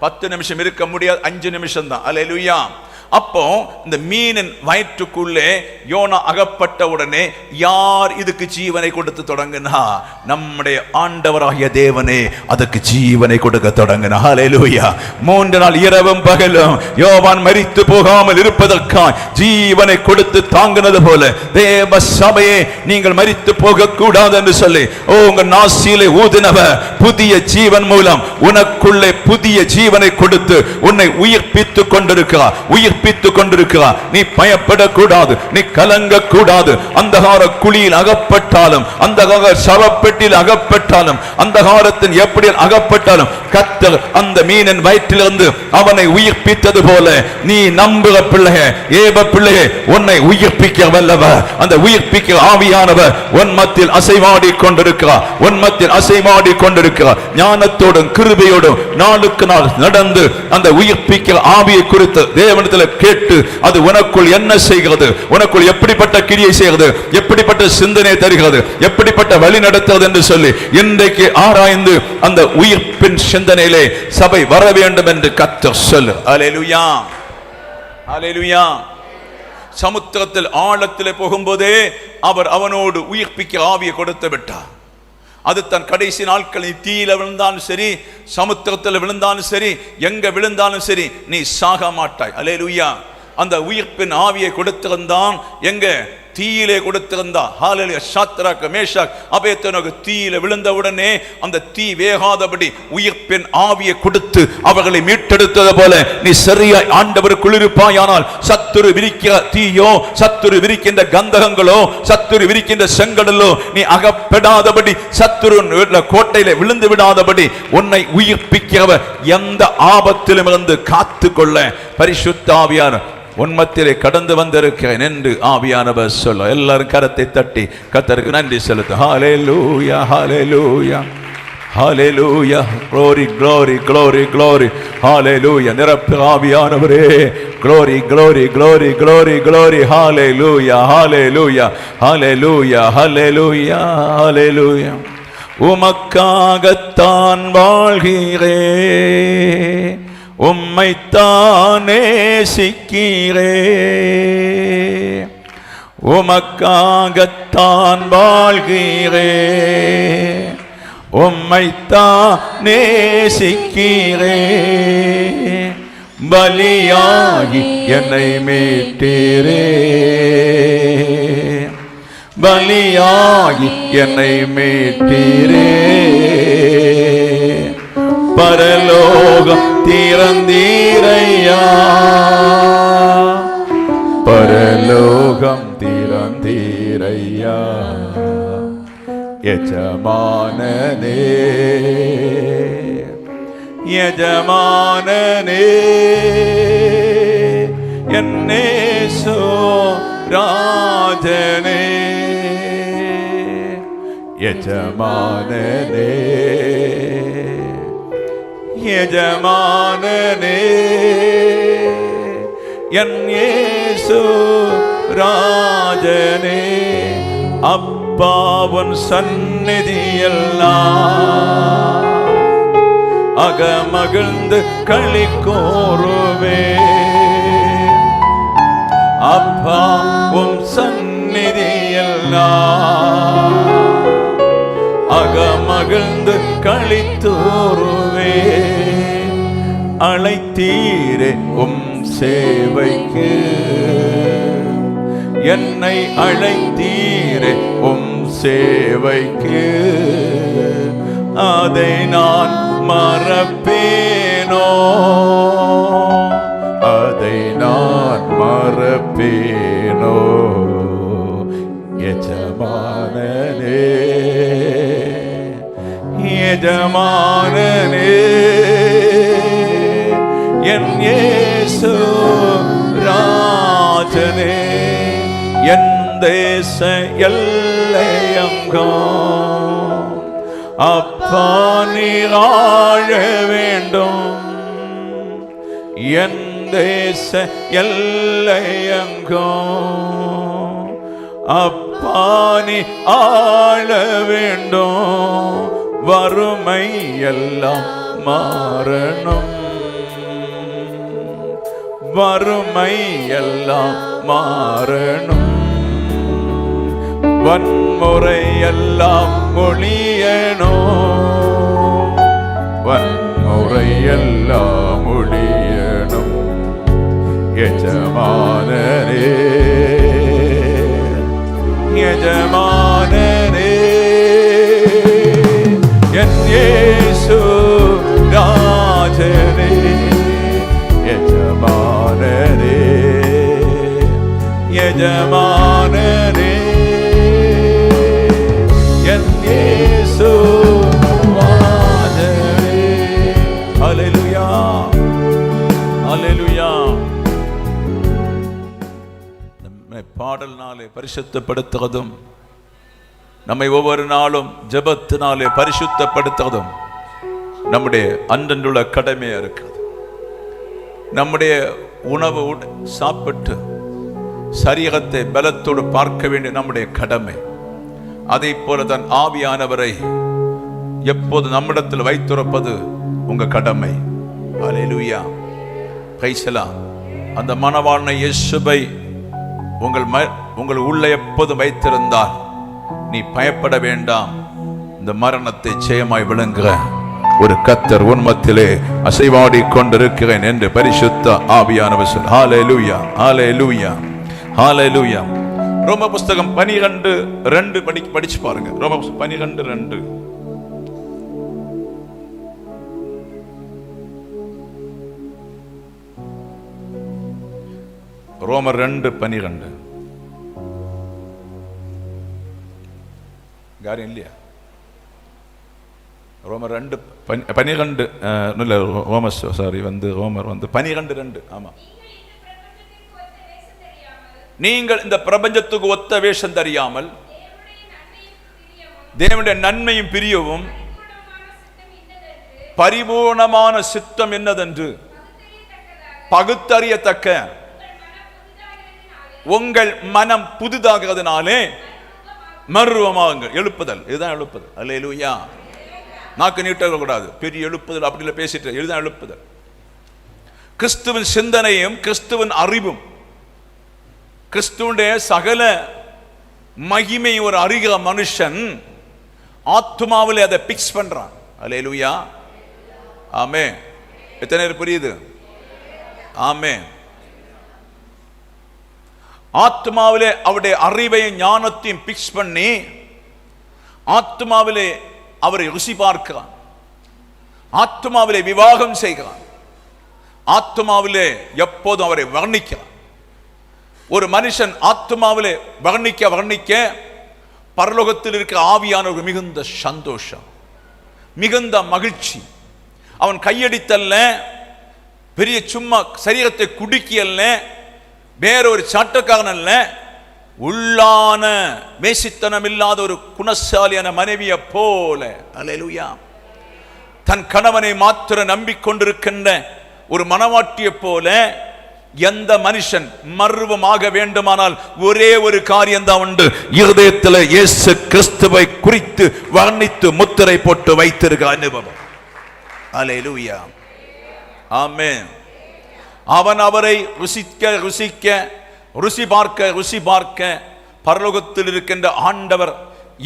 10 நிமிஷம் இருக்க முடியாது, 5 நிமிஷம் தான். அல்லேலூயா. அப்போ இந்த மீனின் வயிற்றுக்குள்ளே யோனா அகப்பட்ட உடனே யார் இதுக்கு ஜீவனை கொடுத்து தொடங்கினா? நம்முடைய ஆண்டவராகிய தேவனே அதுக்கு ஜீவனை கொடுக்க தொடங்கினா. ஹல்லேலூயா. 3 நாள் இரவும் பகலும் யோவான் மரித்து போகாமல் இருப்பதற்காய் ஜீவனை கொடுத்து தாங்கினது போல தேவ சபையே, நீங்கள் மரித்து போக கூடாது என்று சொல்லி உங்க நாசியிலே ஊதினவ புதிய ஜீவன் மூலம் உனக்குள்ளே புதிய ஜீவனை கொடுத்து உன்னை உயிர்ப்பித்துக் கொண்டிருக்கிறார். உயிர்ப்பித்துக் கொண்டிருக்கிறார். நீ பயப்படக்கூடாது, நீ கலங்க கூடாது. அந்தகார குழியில் அகப்பட்டாலும், அந்தகார சவப்பெட்டியில் அகப்பட்டாலும், அந்தகாரத்தின் எப்படி அகப்பட்டாலும் கர்த்தர் அந்த மீனின் வயிற்றிலிருந்து அவனை உயிர்ப்பித்தது போல நீ நம்புகிற பிள்ளையே, ஏவ பிள்ளையே, உன்னை உயிர்ப்பிக்க வல்லவர், அந்த உயிர்ப்பிக்க ஆவியானவர் உன் மத்தியில் அசைவாடி கொண்டிருக்கிறார். உன் மத்தியில் அசைவாடி கொண்டிருக்கிறார். ஞானத்தோடும் கிருபையோடும் நாளுக்கு நாள் நடந்து அந்த உயிர்ப்பிக்க ஆவியை குறித்து தேவனிடத்தில் கேட்டு அது உனக்குள் என்ன செய்கிறது, உனக்குள் எப்படிப்பட்ட கிரியை செய்கிறது, எப்படிப்பட்ட சிந்தனை தருகிறது, எப்படிப்பட்ட வழி நடத்துகிறது என்று சொல்லி இன்றைக்கு ஆராய்ந்து அந்த உயிர்ப்பின் சிந்தனையிலே சபை வர வேண்டும் என்று கர்த்தர் சொல்லு. அல்லேலூயா, அல்லேலூயா. சமுத்திரத்தில் ஆழத்திலே போகும்போதே அவர் அவனோடு உயிர்ப்பிக்க ஆவியை கொடுத்து விட்டார். அது தன் கடைசி நாட்களில் தீயில விழுந்தாலும் சரி, சமுத்திரத்தில் விழுந்தாலும் சரி, எங்க விழுந்தாலும் சரி, நீ சாக மாட்டாய். அல்லேலூயா. அந்த உயிர்ப்பின் ஆவியை கொடுத்திருந்தான். எங்க? தீயிலே கொடுத்திருந்தா. ஹல்லேலூயா. சாத்ராக் மேஷாக் அபேத்நேகோ தீயில விழுந்தவுடனே அந்த தீ வேகாதபடி உயிர்ப்பின் ஆவியை கொடுத்து அவர்களை மீட்டெடுத்தது போல நீ சரியாய் ஆண்டவருக்குள் இருப்பாயானால் சத்துரு விரிக்கிற தீயோ, சத்துரு விரிக்கின்ற கந்தகங்களோ, சத்துரு விரிக்கின்ற செங்கடலோ நீ அகப்படாதபடி, சத்துரு கோட்டையில விழுந்து விடாதபடி உன்னை உயிர்ப்பிக்கிறவர் எந்த ஆபத்திலும் இருந்து காத்து கொள்ள பரிசுத்த ஆவியானவர் உன்மத்திலே கடந்து வந்திருக்கிறேன் என்று ஆவியானவர் சொல்ல. எல்லாரும் கரத்தை தட்டி கர்த்தருக்கு நன்றி செலுத்து. ஹல்லேலூயா, ஹல்லேலூயா, ஹல்லேலூயா. glory glory glory glory. ஹல்லேலூயா. நிரப்பு ஆவியானவரே. glory glory glory glory glory. ஹல்லேலூயா, ஹல்லேலூயா, ஹல்லேலூயா, ஹல்லேலூயா, ஹல்லேலூயா. உமக்காகத்தான் வாழ்கிறேன், உம்மைத்தானே சிக்கிறே, உமக்காகத்தான் வாழ்கிறே, உம்மைத்தானே சிக்கிறே, பலியாகி என்னை மீட்டீரே, பலியாகி என்னை மீட்டீரே, பரலோகம் திறந்தீரையா, பரலோகம் திறந்தீரையா, எஜமானனே, எஜமானனே, என்னேசோ ராஜனே, எஜமானனே, எஜமானனே, என் இயேசு ராஜனே. அப்பாவின் சந்நிதியெல்லாம் அகமகிழ்ந்து களி கூறுவே, அப்பாவும் சந்நிதியெல்லாம் அகமகிழ்ந்து களித்தூறுவே, அழைத்தீரே உம் சேவைக்கு, என்னை அழைத்தீரே உம் சேவைக்கு, அதை நான் மறப்பேனோ, அதை நான் மறப்பேனோ, எஜமானனே, எஜமானனே, என் இயேசு ராஜனே, என் தேச எல்லையெங்கும் அப்பா நீர் ஆள வேண்டும், என் தேச எல்லையெங்கும் அப்பா நீ ஆள வேண்டும், வறுமை எல்லாம் மாறணும், வறுமை எல்லாம் மாறணும், வன்முறை எல்லாம் ஒழியணும், வன்முறை எல்லாம் ஒழியணும், எஜமானனே, எஜமானனே, என் இயேசு ராஜனே, எஜமானனே, எஜமானனே, என் இயேசு ராஜனே. ஹல்லேலூயா, ஹல்லேலூயா. நம்மை பாடல்னாலே பரிசுத்தப்படுத்துவதும், நம்மை ஒவ்வொரு நாளும் ஜெபத்தினாலே பரிசுத்தப்படுத்துவதும் நம்முடைய அன்றன்றுள்ள கடமையா இருக்கிறது. நம்முடைய உணவு சாப்பிட்டு சரீரத்தை பலத்தோடு பார்க்க வேண்டிய நம்முடைய கடமை. அதை போல தன் ஆவியானவரை எப்போது நம்மிடத்தில் வைத்திருப்பது உங்க கடமை. அல்லேலூயா, பிரைஸ் தி லார்ட். அந்த மணவாளனை இயேசுவை உங்கள் உள்ள எப்போதும் வைத்திருந்தால் நீ பயப்பட வேண்டாம். இந்த மரணத்தை ஜெயமாய் விளங்குகிற ஒரு கர்த்தர் உன்மத்திலே அசைவாடி கொண்டிருக்கிறேன் என்று பரிசுத்த ஆவியானவர் சொல். ஹல்லேலூயா, ஹல்லேலூயா, ஹல்லேலூயா. ரோம புஸ்தகம் 12:2 படிச்சு பாருங்க. ரோம 12:2. ரோமர் 2:12. காரியம் இல்லையா? ரோமர் 2:12 இல்ல, ரோமர் சாரி ரோமர் 12:2. ஆமா, நீங்கள் இந்த பிரபஞ்சத்துக்கு ஒத்த வேஷம் தெரியாமல் தேவனுடைய நன்மையும் பிரியவும் பரிபூர்ணமான சித்தம் என்னதென்று பகுத்தறியத்தக்க உங்கள் மனம் புதிதாகிறதுனாலே மறுரூபமாகுங்கள். எழுப்புதல், இதுதான் எழுப்புதல். அல்லேலூயா. நாக்கு நீட்ட கூடாது, பெரிய எழுப்புதல் அப்படி பேசிட்டு, இதுதான் எழுப்புதல். கிறிஸ்துவின் சிந்தனையும் கிறிஸ்துவின் அறிவும் கிறிஸ்துவுடைய சகல மகிமை ஒரு அறிகிற மனுஷன் ஆத்மாவிலே அதை பிக்ஸ் பண்றான். அல்லேலூயா, ஆமென். எத்தனை பேர் புரியுது? ஆமென். ஆத்மாவிலே அவருடைய அறிவையும் ஞானத்தையும் பிக்ஸ் பண்ணி ஆத்மாவிலே அவரை ருசி பார்க்கிறான், ஆத்மாவிலே விவாகம் செய்கிறான், ஆத்மாவிலே எப்போதும் அவரை வர்ணிக்கிறான். ஒரு மனுஷன் ஆத்மாவிலே வர்ணிக்க பரலோகத்தில் இருக்கிற ஆவியானவர் மிகுந்த சந்தோஷம், மிகுந்த மகிழ்ச்சி. அவன் கையடித்தல்ல, பெரிய சும்மா சரீரத்தை குடுக்கியல்ல, வேறொரு சாட்டக்காரன் அல்ல, உள்ளான மேசித்தனம் இல்லாத ஒரு குணசாலியான மனைவியை போல. அல்லேலூயா. தன் கணவனை மாத்திர நம்பிக்கொண்டிருக்கின்ற ஒரு மனவாட்டியை போல எந்த மனுஷன் மர்வமாக வேண்டுமானால் ஒரே ஒரு காரியம் தான் உண்டு, இருதயத்தில் இயேசு கிறிஸ்துவை குறித்து வர்ணித்து முத்திரை போட்டு வைத்திருக்க அனுபவம். அல்லேலூயா, ஆமென். அவன் அவரை ருசி பார்க்க பரலோகத்தில் இருக்கின்ற ஆண்டவர்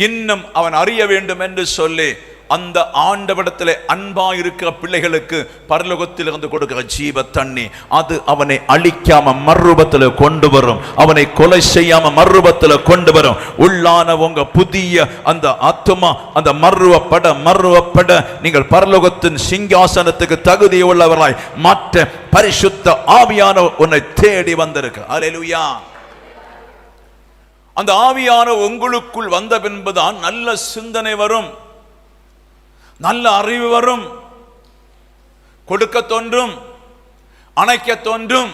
இன்னும் அவன் அறிய வேண்டும் என்று சொல்லி அந்த ஆண்டவரிடத்தில் அன்பா இருக்கிற பிள்ளைகளுக்கு பரலோகத்தில் இருந்து கொடுக்கிற ஜீவ தண்ணி அது அவனை அழிக்காம மறுரூபத்தில் கொண்டு வரும், அவனை கொலை செய்யாம மறுரூபத்தில் கொண்டு வரும். உள்ளான உங்க புதிய அந்த ஆத்துமா அந்த மறுரூபப்பட நீங்கள் பரலோகத்தின் சிங்காசனத்துக்கு தகுதி உள்ளவராய் மாற்ற பரிசுத்த ஆவியான உன்னை தேடி வந்திருக்கு. அல்லேலூயா. அந்த ஆவியான உங்களுக்குள் வந்த பின்புதான் நல்ல சிந்தனை வரும், நல்ல அறிவு வரும், கொடுக்க தோன்றும், அணைக்க தோன்றும்,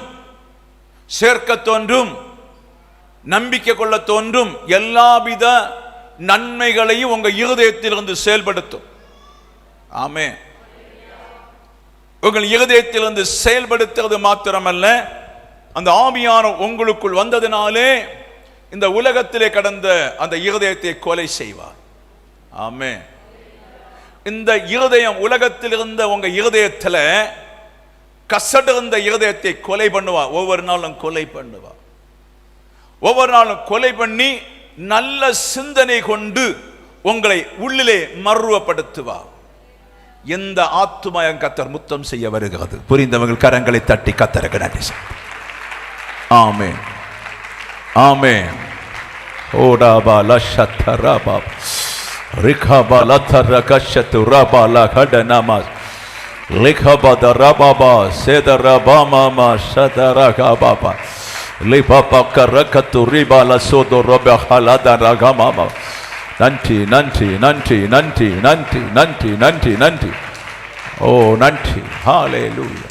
சேர்க்க தோன்றும், நம்பிக்கை கொள்ள தோன்றும். எல்லாவித நன்மைகளையும் உங்க இருதயத்திலிருந்து செயல்படுத்தும். ஆமென். உங்கள் இருதயத்திலிருந்து செயல்படுத்துறது மாத்திரமல்ல, அந்த ஆவியான உங்களுக்குள் வந்ததினாலே இந்த உலகத்திலே கடந்த அந்த இருதயத்தை கொலை செய்வார். ஆமென். இந்த இருதயம் உலகத்தில் இருந்த உங்க இருதயத்தில் கசடு இருந்த இருதயத்தை கொலை பண்ணுவா. ஒவ்வொரு நாளும் கொலை பண்ணுவா. ஒவ்வொரு நாளும் கொலை பண்ணி நல்ல சிந்தனை கொண்டு உங்களை உள்ளிலே மறுரூபப்படுத்துவா. இந்த ஆத்துமாயம் கர்த்தர் முத்தம் செய்ய வருகிறது. புரிந்தவர்கள் கரங்களை தட்டி கர்த்தருக்கு நன்றி சொல்லுங்கள். ஆமென், ஆமென். ஓடாபா லஷத்தரபா ரிகபா லதரகஷத்து ரபா லகடனமா லிகபா தரபா சேதரபாமா ஷதரகபா லிபபா கரகத்து ரிபா லசோதோ ரபா ஹலதரகமாமா. நன்றி நன்றி நன்றி நன்றி நன்றி நன்றி நன்றி நன்றி. ஓ நன்றி. ஹல்லேலூயா.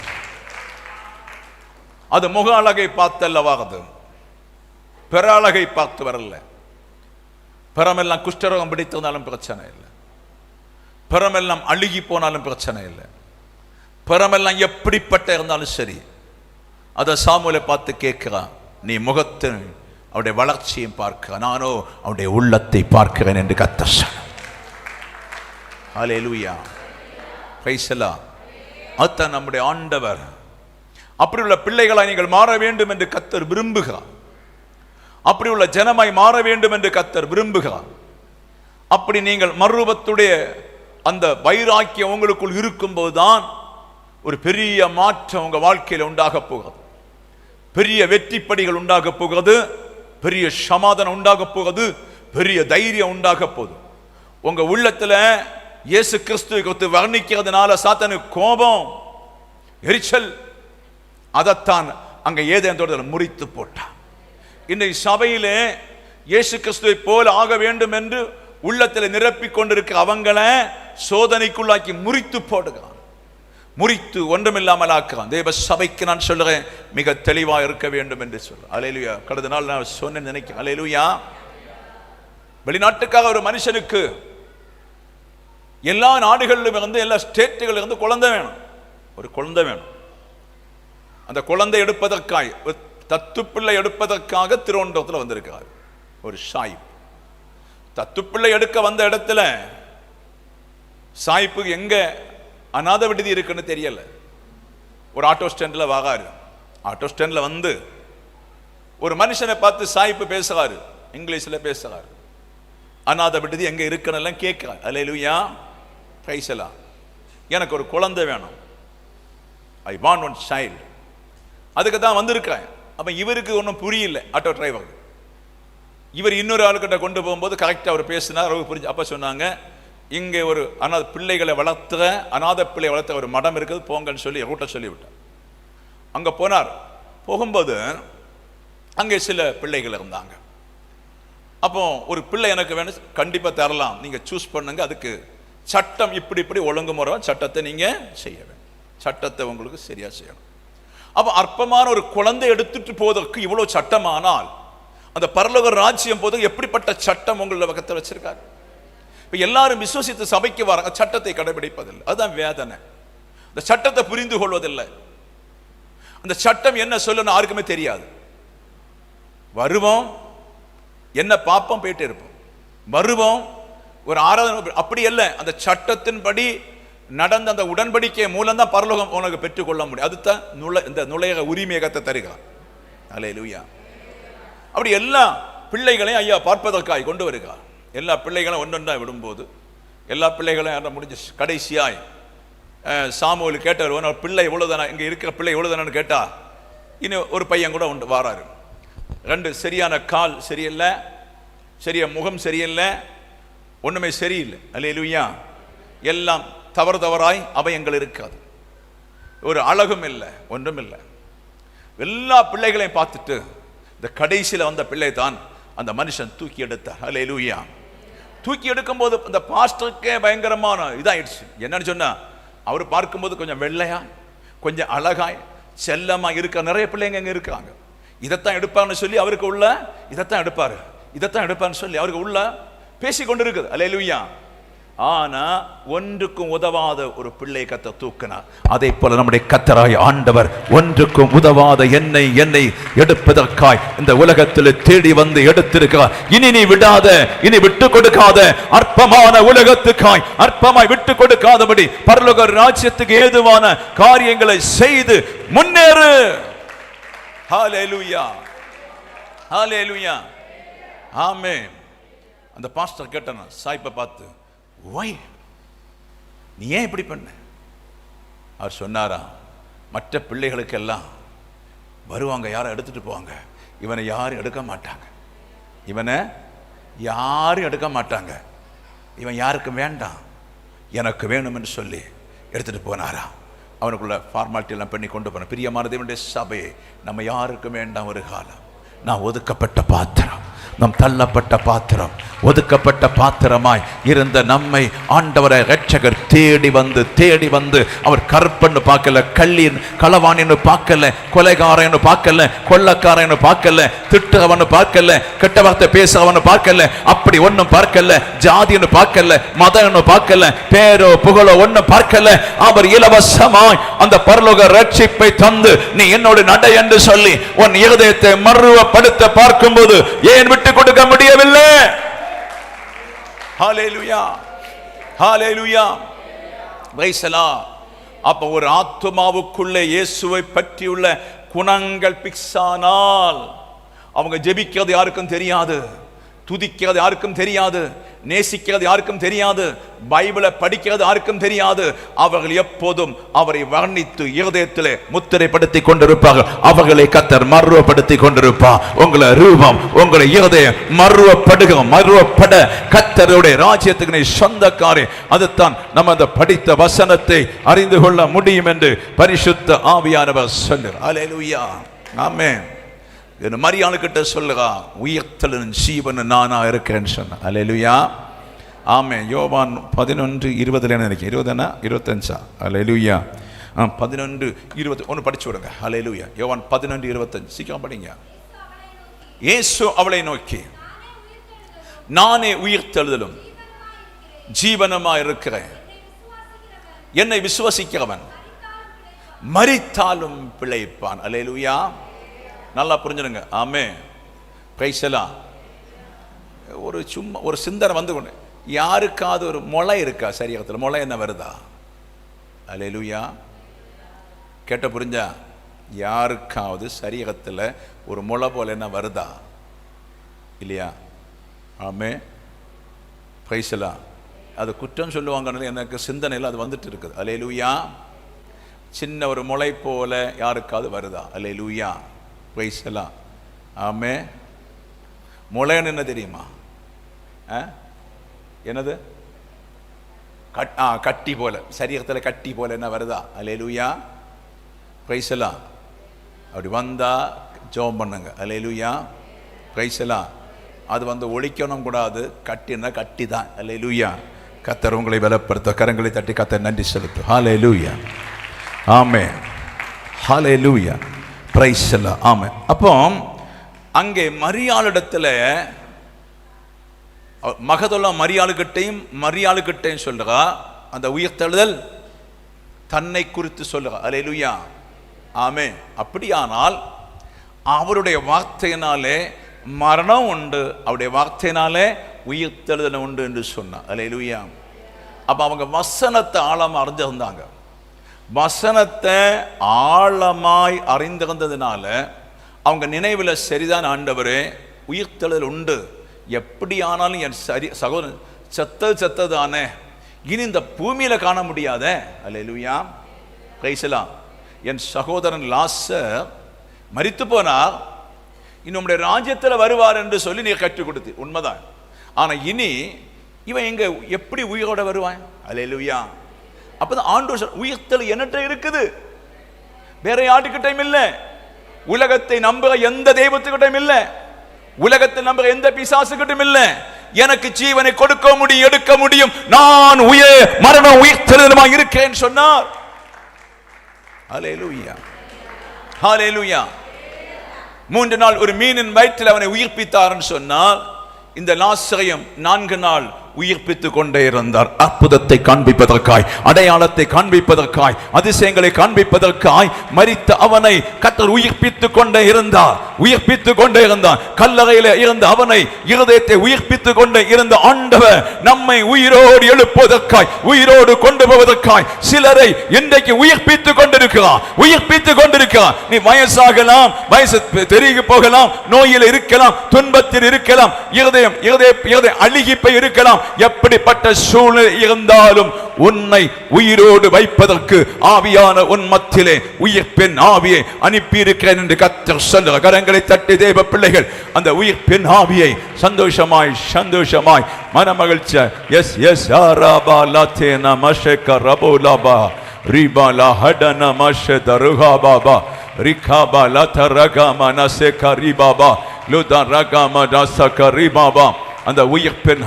அது முக அழகை பார்த்தல்லவாகுது, பிற அழகை பார்த்து வரல. பிறமெல்லாம் குஷ்டரோகம் பிடித்திருந்தாலும் பிரச்சனை இல்லை, பிறமெல்லாம் அழுகி போனாலும் பிரச்சனை இல்லை, பிறமெல்லாம் எப்படிப்பட்ட இருந்தாலும் சரி, அதை சாமுவேலை பார்த்து கேட்கிறான், நீ முகத்தை அவருடைய வளர்ச்சியும் பார்க்க, நானோ அவருடைய உள்ளத்தை பார்க்கிறேன் என்று கர்த்தர் சொன்னார். ஹல்லேலூயா, பிரைஸ் தி லார்ட். அதுதான் நம்முடைய ஆண்டவர். அப்படி உள்ள பிள்ளைகளாய் நீங்கள் மாற வேண்டும் என்று கர்த்தர் விரும்புகிறார். அப்படி உள்ள ஜனமாய் மாற வேண்டும் என்று கர்த்தர் விரும்புகிறார். அப்படி நீங்கள் மறுரூபத்துடைய அந்த வைராக்கியம் உங்களுக்குள் இருக்கும்போதுதான் ஒரு பெரிய மாற்றம் உங்க வாழ்க்கையில் உண்டாக போகிறது. பெரிய வெற்றிப்படிகள் உண்டாக போகிறது, பெரிய சமாதானம் உண்டாக போகிறது, பெரிய தைரியம் உண்டாக போகுது. உங்க உள்ளத்துல இயேசு கிறிஸ்துவை குறித்து வர்ணிக்கிறதுனால சாத்தானுக்கு கோபம், எரிச்சல், அதைத்தான் அங்க ஏதேன் தோட்டத்தில் முறித்து போட்டான். இன்றைக்கு சபையிலே இயேசு கிறிஸ்துவை போல ஆக வேண்டும் என்று உள்ளத்தில் நிரப்பிக் கொண்டிருக்கிற அவங்கள சோதனைக்குள்ளாக்கி முறித்து போடுகிறான், முறித்து ஒன்றுமில்லாமல் ஆக்குறான். தேவ சபைக்கு நான் சொல்லுறேன், மிக தெளிவா இருக்க வேண்டும் என்று சொல்ல. அல்லேலூயா. கடந்த நாள் நான் சொன்னேன் நினைக்கிறேன். அல்லேலூயா. வெளிநாட்டுக்காக ஒரு மனுஷனுக்கு எல்லா நாடுகளிலும் இருந்து, எல்லா ஸ்டேட்டுகளில் இருந்து குழந்தை வேணும், ஒரு குழந்தை வேணும். அந்த குழந்தை எடுப்பதற்காக, தத்துப்பிள்ளை எடுப்பதற்காக திருவனந்தபுரத்தில் வந்திருக்காரு ஒரு சாயிப். தத்துப்பிள்ளை எடுக்க வந்த இடத்துல சாயிப்புக்கு எங்க அநாத விடுதி இருக்குன்னு தெரியல. ஒரு ஆட்டோ ஸ்டாண்டில் வாகாரு. ஆட்டோ ஸ்டாண்டில் வந்து ஒரு மனுஷனை பார்த்து சாயிப்பு பேசுறாரு, இங்கிலீஷ்ல பேசுறாரு. அநாத விடுதி எங்க இருக்குன்னு கேட்கிறார். அல்லேலூயா, பிரைஸ் தி லார்ட். எனக்கு ஒரு குழந்தை வேணும், ஐ வாண்ட் ஒன் சைல்டு, அதுக்கு தான் வந்திருக்கிறேன். அப்ப இவருக்கு ஒன்றும் புரியல, ஆட்டோ டிரைவர். இவர் இன்னொரு ஆளுக்கிட்ட கொண்டு போகும்போது கரெக்டாக அவர் பேசினார், அவர் புரிஞ்சு. அப்ப சொன்னாங்க, இங்கே ஒரு அநாத பிள்ளைகளை வளர்த்துற, அநாத பிள்ளை வளர்த்த ஒரு மடம் இருக்குது, போங்கன்னு சொல்லி ரூட்டை சொல்லிவிட்டார். அங்கே போனார். போகும்போது அங்கே சில பிள்ளைகள் இருந்தாங்க. அப்போ ஒரு பிள்ளை எனக்கு வேணும், கண்டிப்பாக தரலாம், நீங்கள் சூஸ் பண்ணுங்க, அதுக்கு சட்டம் இப்படி இப்படி ஒழுங்குமுறை சட்டத்தை நீங்கள் செய்ய வேண்டும், சட்டத்தை உங்களுக்கு சரியா செய்யணும். அப்போ அற்பமான ஒரு குழந்தை எடுத்துட்டு போவதற்கு இவ்வளோ சட்டமானால் அந்த பரலோக ராஜ்யம் போது எப்படிப்பட்ட சட்டம் உங்களோட பக்கத்தில் வச்சிருக்காரு. இப்போ எல்லாரும் விசுவசித்து சபைக்கு வராங்க, சட்டத்தை கடைபிடிப்பதில்லை. அதுதான் வேதனை. இந்த சட்டத்தை புரிந்து கொள்வதில்லை. அந்த சட்டம் என்ன சொல்லணும் யாருக்குமே தெரியாது. வருவோம், என்ன பாப்போம், போயிட்டு இருப்போம், வருவோம், ஒரு ஆராதனை. அப்படி அல்ல, அந்த சட்டத்தின்படி நடந்த அந்த உடன்படிக்கை மூலம் தான் பரலோகம் உனக்கு பெற்றுக்கொள்ள முடியும். அதுதான் இந்த நுழைய உரிமையகத்தை தருகிறார். அல்லேலூயா. அப்படி எல்லா பிள்ளைகளையும் ஐயா பார்ப்பதற்காய் கொண்டு வருகிறார். எல்லா பிள்ளைகளும் ஒன்றொன்றா விடும்போது எல்லா பிள்ளைகளையும் முடிஞ்சு கடைசியாய் சாமுவேல் கேட்டார், ஒரு பிள்ளை இவ்வளவுதானா, இங்கே இருக்கிற பிள்ளை இவ்வளவுதானு கேட்டா, இன்னும் ஒரு பையன் கூட உண்டு வாராரு. ரெண்டு சரியான கால் சரியில்லை, சரிய முகம் சரியில்லை, ஒண்ணுமே சரியில்லை. அல்லேலூயா. எல்லாம் தவறு தவறாய் அவயங்கள் இருக்காது, ஒரு அழகும் இல்லை, ஒன்றும் இல்லை. எல்லா பிள்ளைகளையும் பார்த்துட்டு இந்த கடைசியில் வந்த பிள்ளை தான் அந்த மனுஷன் தூக்கி எடுத்தார். அல்லேலூயா. தூக்கி எடுக்கும் போது அந்த பாஸ்டருக்கே பயங்கரமான இதாயிடுச்சு. என்னன்னு சொன்னா, அவர் பார்க்கும்போது கொஞ்சம் வெள்ளையாய், கொஞ்சம் அழகாய், செல்லமா இருக்க நிறைய பிள்ளைங்க அங்க இருக்காங்க. இதைத்தான் எடுப்பான்னு சொல்லி அவருக்கு உள்ள இதைத்தான் எடுப்பாரு, இதைத்தான் எடுப்பான்னு சொல்லி அவருக்கு உள்ள பேசி கொண்டு இருக்குது. அல்லேலூயா. ஆனா ஒன்றுக்கும் உதவாத ஒரு பிள்ளை கர்த்தர் தூக்கினார். அதே போல நம்முடைய கர்த்தராய் ஆண்டவர் ஒன்றுக்கும் உதவாத என்னை எடுப்பதற்காய் இந்த உலகத்தில் தேடி வந்து எடுத்திருக்கிறார். இனி நீ விடாத, இனி விட்டு கொடுக்காத, அற்பமான உலகத்துக்காய் அற்பமாய் விட்டு கொடுக்காதபடி பரலோக ராஜ்யத்துக்கு ஏதுவான காரியங்களை செய்து முன்னேறு. ஹல்லேலூயா, ஹல்லேலூயா, ஆமென். அந்த பாஸ்டர் கேட்டானா சாய்ப்பை பார்த்து, வை நீ ஏன் இப்படி பண்ண? அவர் சொன்னாரா, மற்ற பிள்ளைகளுக்கெல்லாம் வருவாங்க, யாரும் எடுத்துட்டு போவாங்க, இவனை யாரும் எடுக்க மாட்டாங்க, இவனை யாரும் எடுக்க மாட்டாங்க, இவன் யாருக்கும் வேண்டாம், எனக்கு வேணும் என்று சொல்லி எடுத்துட்டு போனாரா. அவனுக்குள்ள ஃபார்மாலிட்டி எல்லாம் பண்ணி கொண்டு போன. பிரியமான தேவனுடைய சபையை நம்ம யாருக்கும் வேண்டாம் ஒரு காலம். நான் ஒதுக்கப்பட்ட பாத்திரம், நம் தள்ளப்பட்ட பாத்திரம், ஒதுக்கப்பட்ட பாத்திரமாய் இருந்த நம்மை ஆண்டவரை இரட்சகர் தேடி வந்து அவர் கற்பன்னு பார்க்கல, கள்ளீன் களவானின்னு பார்க்கல, கொலைகாரன்னு பார்க்கல, கொள்ளக்காரன்னு பார்க்கல, திட்டுறவன்னு பார்க்கல, கெட்ட வார்த்தை பேசுறவன்னு பார்க்கல, அப்படி ஒன்னும் பார்க்கல, ஜாதின்னு பார்க்கல, மதம்னு பார்க்கல, பேரோ புகழோ ஒன்னும் பார்க்கல. அவர் இலவசமாய் அந்த பரலோக ரட்சிப்பை தந்து நீ என்னோடு நட என்று சொல்லி உன் இருதயத்தை மறுவப்படுத்த பார்க்கும்போது ஏன் விட்டு கொடுக்க முடியவில்லை? ஹல்லேலூயா, ஹல்லேலூயா, பிரைஸ் தி லார்ட். அப்ப ஒரு ஆத்துமாவுக்குள்ளே இயேசுவை பற்றியுள்ள குணங்கள் பிக்ஸானால் அவங்க ஜெபிக்கிறது யாருக்கும் தெரியாது, துதிக்கிறது யாருக்கும் தெரியாது, நேசிக்கிறது யாருக்கும் தெரியாது, பைபிளை படிக்கிறது யாருக்கும் தெரியாது. அவர்கள் எப்போதும் அவரை வர்ணித்து இருதயத்திலே முத்திரைப்படுத்தி கொண்டிருப்பார்கள். அவர்களை கர்த்தர் மறுவப்படுத்தி கொண்டிருப்பார். உங்களை ரூபம், உங்களை இருதயம் மறுவப்பட கர்த்தருடைய ராஜ்யத்துக்கு நீ சொந்தக்காரே. அதுதான் நம்ம அந்த படித்த வசனத்தை அறிந்து கொள்ள முடியும் என்று பரிசுத்த ஆவியானவர் சொல்லுகிறார். அல்லேலூயா, ஆமென். மரியாளுக்கிட்ட சொல்லுறா, உயிர்த்தலின் ஜீவன் நானா இருக்கிறேன்னு சொன்ன. அல்லேலூயா, ஆமென். யோவான் 11:20 நினைக்கிறேன், 20 25. அல்லேலூயா, 11:21 படிச்சு விடுங்க. அல்லேலூயா, யோவான் 11:25 சீக்கிரம் படிங்க. இயேசு அவளை நோக்கி, நானே உயிர்த்தெழுதலும் ஜீவனமா இருக்கிறேன். என்னை விசுவாசிக்கிறவன் மரித்தாலும் பிழைப்பான். அல்லேலூயா, நல்லா புரிஞ்சுடுங்க. ஆமென், பிரைஸ் தி லார்ட். ஒரு சிந்தனை வந்து கொண்டு, யாருக்காவது ஒரு முளை இருக்கா சரீரத்தில்? முளை என்ன வருதா? அல்லேலூயா, கேட்ட புரிஞ்சா? யாருக்காவது சரீரத்தில் ஒரு முளை போல என்ன வருதா? இல்லையா? ஆமென், பிரைஸ் தி லார்ட். அது குற்றம் சொல்லுவாங்கன்னு எனக்கு சிந்தனையில் அது வந்துட்டு இருக்குது. அல்லேலூயா, சின்ன ஒரு முளை போல யாருக்காவது வருதா? அல்லேலூயா, பிரைஸ் தி லார்ட். ஆமென். முளைன்னு என்ன தெரியுமா? என்னது? கட்டி போல, சரீரத்தில் கட்டி போல என்ன வருதா? அல்லேலூயா, பிரைஸ் தி லார்ட். அப்படி வந்தா ஜெபம் பண்ணுங்க. அல்லேலூயா, பிரைஸ் தி லார்ட். அது வந்து ஒழிக்கணும் கூடாது, கட்டினா கட்டி தான். அல்லேலூயா, கர்த்தர் உங்களை பலப்படுத்த கரங்களை தட்டி கர்த்தர் நன்றி செலுத்து. ஹல்லேலூயா, ஆமென், ஹல்லேலூயா, பிரைஸ் தி லார்ட். ஆமென். அப்போ அங்கே மரியாளிடத்துல மகதோலா மரியாளுக்கிட்டையும் சொல்றா, அந்த உயிர்த்தெழுதல் தன்னை குறித்து சொல்லுறா. அல்லேலூயா, ஆமென். அப்படியானால் அவருடைய வார்த்தையினாலே மரணம் உண்டு, அவருடைய வார்த்தையினாலே உயிர்த்தெழுதல் உண்டு என்று சொன்னார். அல்லேலூயா. அப்ப அவங்க வசனத்தை ஆழமா அறிஞ்சிருந்தாங்க. வசனத்தை ஆழமாய் அறிந்திருந்ததுனால அவங்க நினைவில் சரிதான், ஆண்டவரே உயிர்த்தெழுதல் உண்டு, எப்படி ஆனாலும் என் சகோதரன் செத்ததானே, இனி இந்த பூமியில காண முடியாத. அல்லேலூயா, பிரைஸ் தி லார்ட். என் சகோதரன் லாசர் மரித்து போனார், இன்னும் ராஜ்யத்தில் வருவார் என்று சொல்லி நீ கற்றுக் கொடுத்து உண்மைதான். ஆனா இனி இவன் எங்க எப்படி உயிரோட வருவான்? அல்லேலூயா. அப்பதான் ஆண்டவர் உயிர்த்தெழுதல் என்னட்ட இருக்குது, வேற யாருக்கிட்டையும் இல்லை. உலகத்தை நம்புற எந்த தெய்வத்துக்கிட்டையும் இல்லை, உலகத்தை நம்புற எந்த பிசாசுக்கிட்டையும் இல்லை. எனக்கு ஜீவனை கொடுக்க முடியும், எடுக்க முடியும், நான் மரணம் உயிர்த்தெழுதலுமாய் இருக்கேன் சொன்னார். அல்லேலூயா, ஹல்லேலூயா. 3 நாள் ஒரு மீனின் வயிற்றில் அவனை உயிர்ப்பித்தார்னு சொன்னால், இந்த லாசரையும் 4 நாள் உயிர்ப்பித்துக் கொண்டே இருந்தார். அற்புதத்தை காண்பிப்பதற்காய், அடையாளத்தை காண்பிப்பதற்காய், அதிசயங்களை காண்பிப்பதற்காய் மரித்த அவனை கர்த்தர் உயிர்ப்பித்துக் கொண்டே இருந்தார். கல்லறையிலே இருந்த அவனை இருதயத்தை உயிர்ப்பித்துக் கொண்டே இருந்த ஆண்டவர் நம்மை உயிரோடு எழுப்புவதற்காய், உயிரோடு கொண்டு போவதற்காய் சிலரை இன்றைக்கு உயிர்ப்பித்துக் கொண்டிருக்கிறார். நீ வயசாகலாம், வயசு தெரிய போகலாம், நோயில் இருக்கலாம், துன்பத்தில் இருக்கலாம், இருதய அழுகிப்பை இருக்கலாம், எப்படிப்பட்ட சூழ்நிலை இருந்தாலும் உன்னை உயிரோடு வைப்பதற்கு ஆவியான உன் மத்தியிலே உயிர்ப்பின் ஆவியை அனுப்பி இருக்கிறேன் என்று கர்த்தர் சொல்லுகிறார். கரங்களை தட்டி தேவ பிள்ளைகள் அந்த உயிர்ப்பின் ஆவியை சந்தோஷமாய் மனமகிழ்ச்சி எஸ் எஸ் ஆராபா லாத்தேனா மஷக ரபோலாபா ரிபாலா ஹடன மஷத ருஹாபாபா ரிகாபா லதரகா மனசே கரிபாபா அந்த உயிர்ப்பின்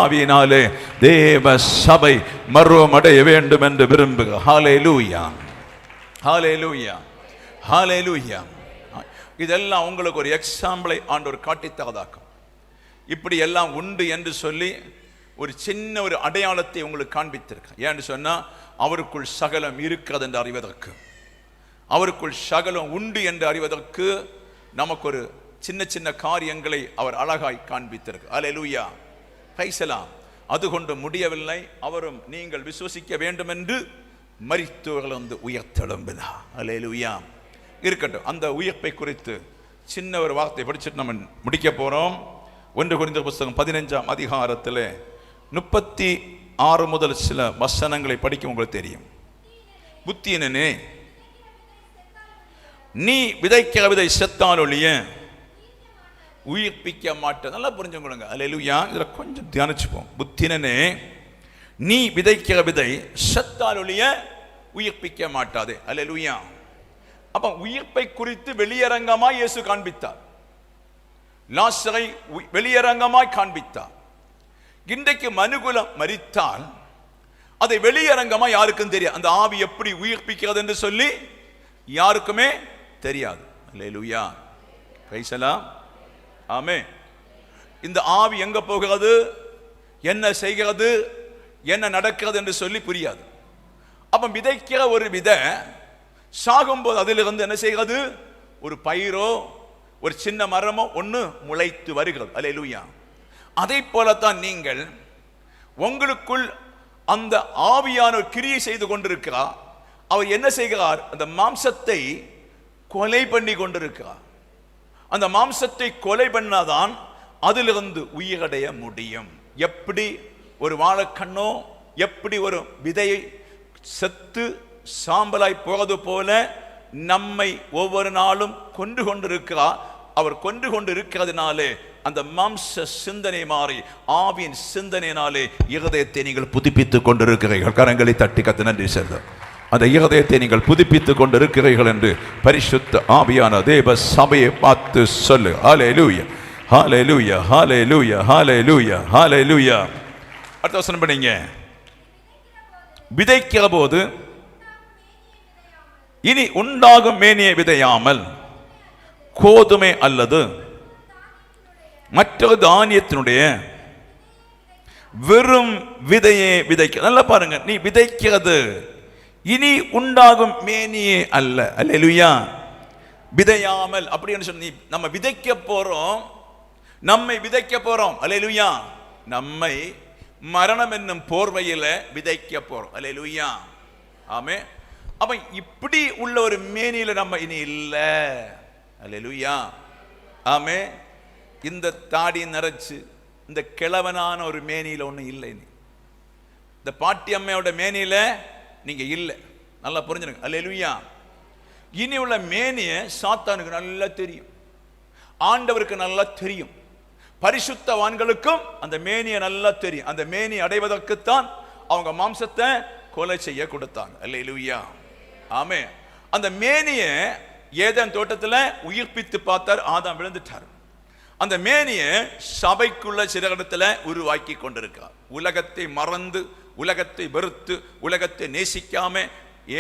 ஆவியினாலே தேவ சபை மறுவமடைய வேண்டும் என்று விரும்புக. ஹல்லேலூயா, ஹல்லேலூயா, ஹல்லேலூயா. இதெல்லாம் உங்களுக்கு ஒரு எக்ஸாம்பிளை ஆண்டவர் காட்டித்ததாக்கும். இப்படி எல்லாம் உண்டு என்று சொல்லி ஒரு சின்ன ஒரு அடையாளத்தை உங்களுக்கு காண்பித்திருக்க. ஏன்னு சொன்னா அவருக்குள் சகலம் இருக்கிறது என்று அறிவதற்கு, அவருக்குள் சகலம் உண்டு என்று அறிவதற்கு நமக்கு ஒரு சின்ன சின்ன காரியங்களை அவர் அழகாய் காண்பித்திருக்கு. அல்லேலூயா, பிரைஸ் தி லார்ட். அது கொண்டு முடியவில்லை, அவரும் நீங்கள் விசுவசிக்க வேண்டும் என்று மரித்தோரிலிருந்து உயிர்த்தெழும்பினார். அல்லேலூயா. இருக்கட்டும், அந்த உயிர்ப்பை குறித்து சின்ன ஒரு வார்த்தை படிச்சுட்டு நம்ம முடிக்க போறோம். 1 கொரிந்தியர் புத்தகம் 15ஆம் அதிகாரத்தில் 36 முதல் சில வசனங்களை படிக்க உங்களுக்கு தெரியும். புத்தியனே, நீ விதைக்கிற விதை செத்தால் ஒழிய உயிர்ப்பிக்க மாட்டேன். நல்லா புரிஞ்சுக்கொள்ளுங்க. அல்லேலூயா. இதில் கொஞ்சம் தியானிச்சுப்போம். புத்தியனே, நீ விதைக்கிற விதை செத்தால் ஒழிய உயிர்ப்பிக்க மாட்டாதே. அல்லேலூயா. அப்ப உயிர்ப்பை குறித்து வெளியரங்கமாய் இயேசு காண்பித்தார். லாசரை வெளியரங்கமாய் காண்பித்தார். இன்றைக்கு மனுகுலம் மரித்தால் அதை வெளியரங்கமாய் யாருக்கும் தெரியாது. அந்த ஆவி எப்படி உயிர்ப்பிக்கிறது என்று சொல்லி யாருக்குமே தெரியாது. அல்லேலூயா, பிரைஸ் தி லார்ட். ஆமென். இந்த ஆவி எங்க போகிறது, என்ன செய்கிறது, என்ன நடக்கிறது என்று சொல்லி புரியாது. அப்ப விதைக்கிற ஒரு விதை சாகும்போது அதிலிருந்து என்ன செய்கிறது, ஒரு பயிரோ ஒரு சின்ன மரமோ ஒன்று முளைத்து வருகிறது. அல்லேலூயா. அதை போலத்தான் நீங்கள் உங்களுக்குள் அந்த ஆவியான கிரியை செய்து கொண்டிருக்கிறார். அவர் என்ன செய்கிறார், அந்த மாம்சத்தை கொலை பண்ணி கொண்டிருக்கிறார். அந்த மாம்சத்தை கொலை பண்ணாதான் அதிலிருந்து உயிரடைய முடியும். எப்படி ஒரு வாழைக்கண்ணோ எப்படி ஒரு விதையை செத்து சாம்பலாய் போவது போல நம்மை ஒவ்வொரு நாளும் கொண்டு கொண்டிருக்கிறார். அவர் கொண்டு கொண்டு இருக்கிறதுனாலே அந்த மாம்ச சிந்தனை மாறி ஆவியின் சிந்தனையினாலே இருதயத்தை நீங்கள் புதுப்பித்துக் கொண்டிருக்கிறீர்கள். கரங்களை தட்டி கத்த நன்றி செல்ல. அந்த இருதயத்தை நீங்கள் புதுப்பித்துக் கொண்டிருக்கிறீர்கள் என்று பரிசுத்த ஆவியான தேவ சபையை பார்த்து சொல்லு. ஹல்லேலூயா, ஹல்லேலூயா, ஹல்லேலூயா, ஹல்லேலூயா, ஹல்லேலூயா. அடுத்த வசனம் படிங்க. விதைக்கிற போது இனி உண்டாகும் மேனியை விதையாமல் கோதுமை அல்லது மற்றொரு தானியத்தினுடைய வெறும் விதையை விதைக்க. நல்லா பாருங்க, நீ விதைக்கிறது இனி உண்டாகும் மேனியே அல்ல. அல்லேலூயா. விதையாமல் அப்படின்னு சொல்லி நம்ம விதைக்க போறோம், நம்மை விதைக்க போறோம். அல்லேலூயா. நம்மை மரணம் என்னும் போர்வையில விதைக்க போறோம். அல்லேலூயா. ஆமென். அப்ப இப்படி உள்ள ஒரு மேனியில நம்ம இனி இல்ல. அல்லேலூயா. ஆமென். இந்த தாடி நரைச்சு இந்த கிழவனான ஒரு மேனியில ஒண்ணு இல்லை. இந்த பாட்டி அம்மையோட மேனியில நீங்க இல்லை. நல்லா புரிஞ்சுங்க. அல்லேலூயா. இனி உள்ள மேனிய சாத்தானுக்கு நல்லா தெரியும், ஆண்டவருக்கு நல்லா தெரியும், பரிசுத்தவான்களுக்கும் அந்த மேனிய நல்லா தெரியும். அந்த மேனி அடைவதற்குத்தான் அவங்க மாம்சத்தை கொலை செய்ய கொடுத்தாங்க. அல்லேலூயா. ஆமென். அந்த மேனிய ஏதேன் தோட்டத்தில் உயிர்ப்பித்து பார்த்தார், ஆதாம் விழுந்துட்டார். அந்த மேனிய சபைக்குள்ள சிறகடத்தில் உருவாக்கி கொண்டிருக்கிறார். உலகத்தை மறந்து, உலகத்தை வெறுத்து, உலகத்தை நேசிக்காம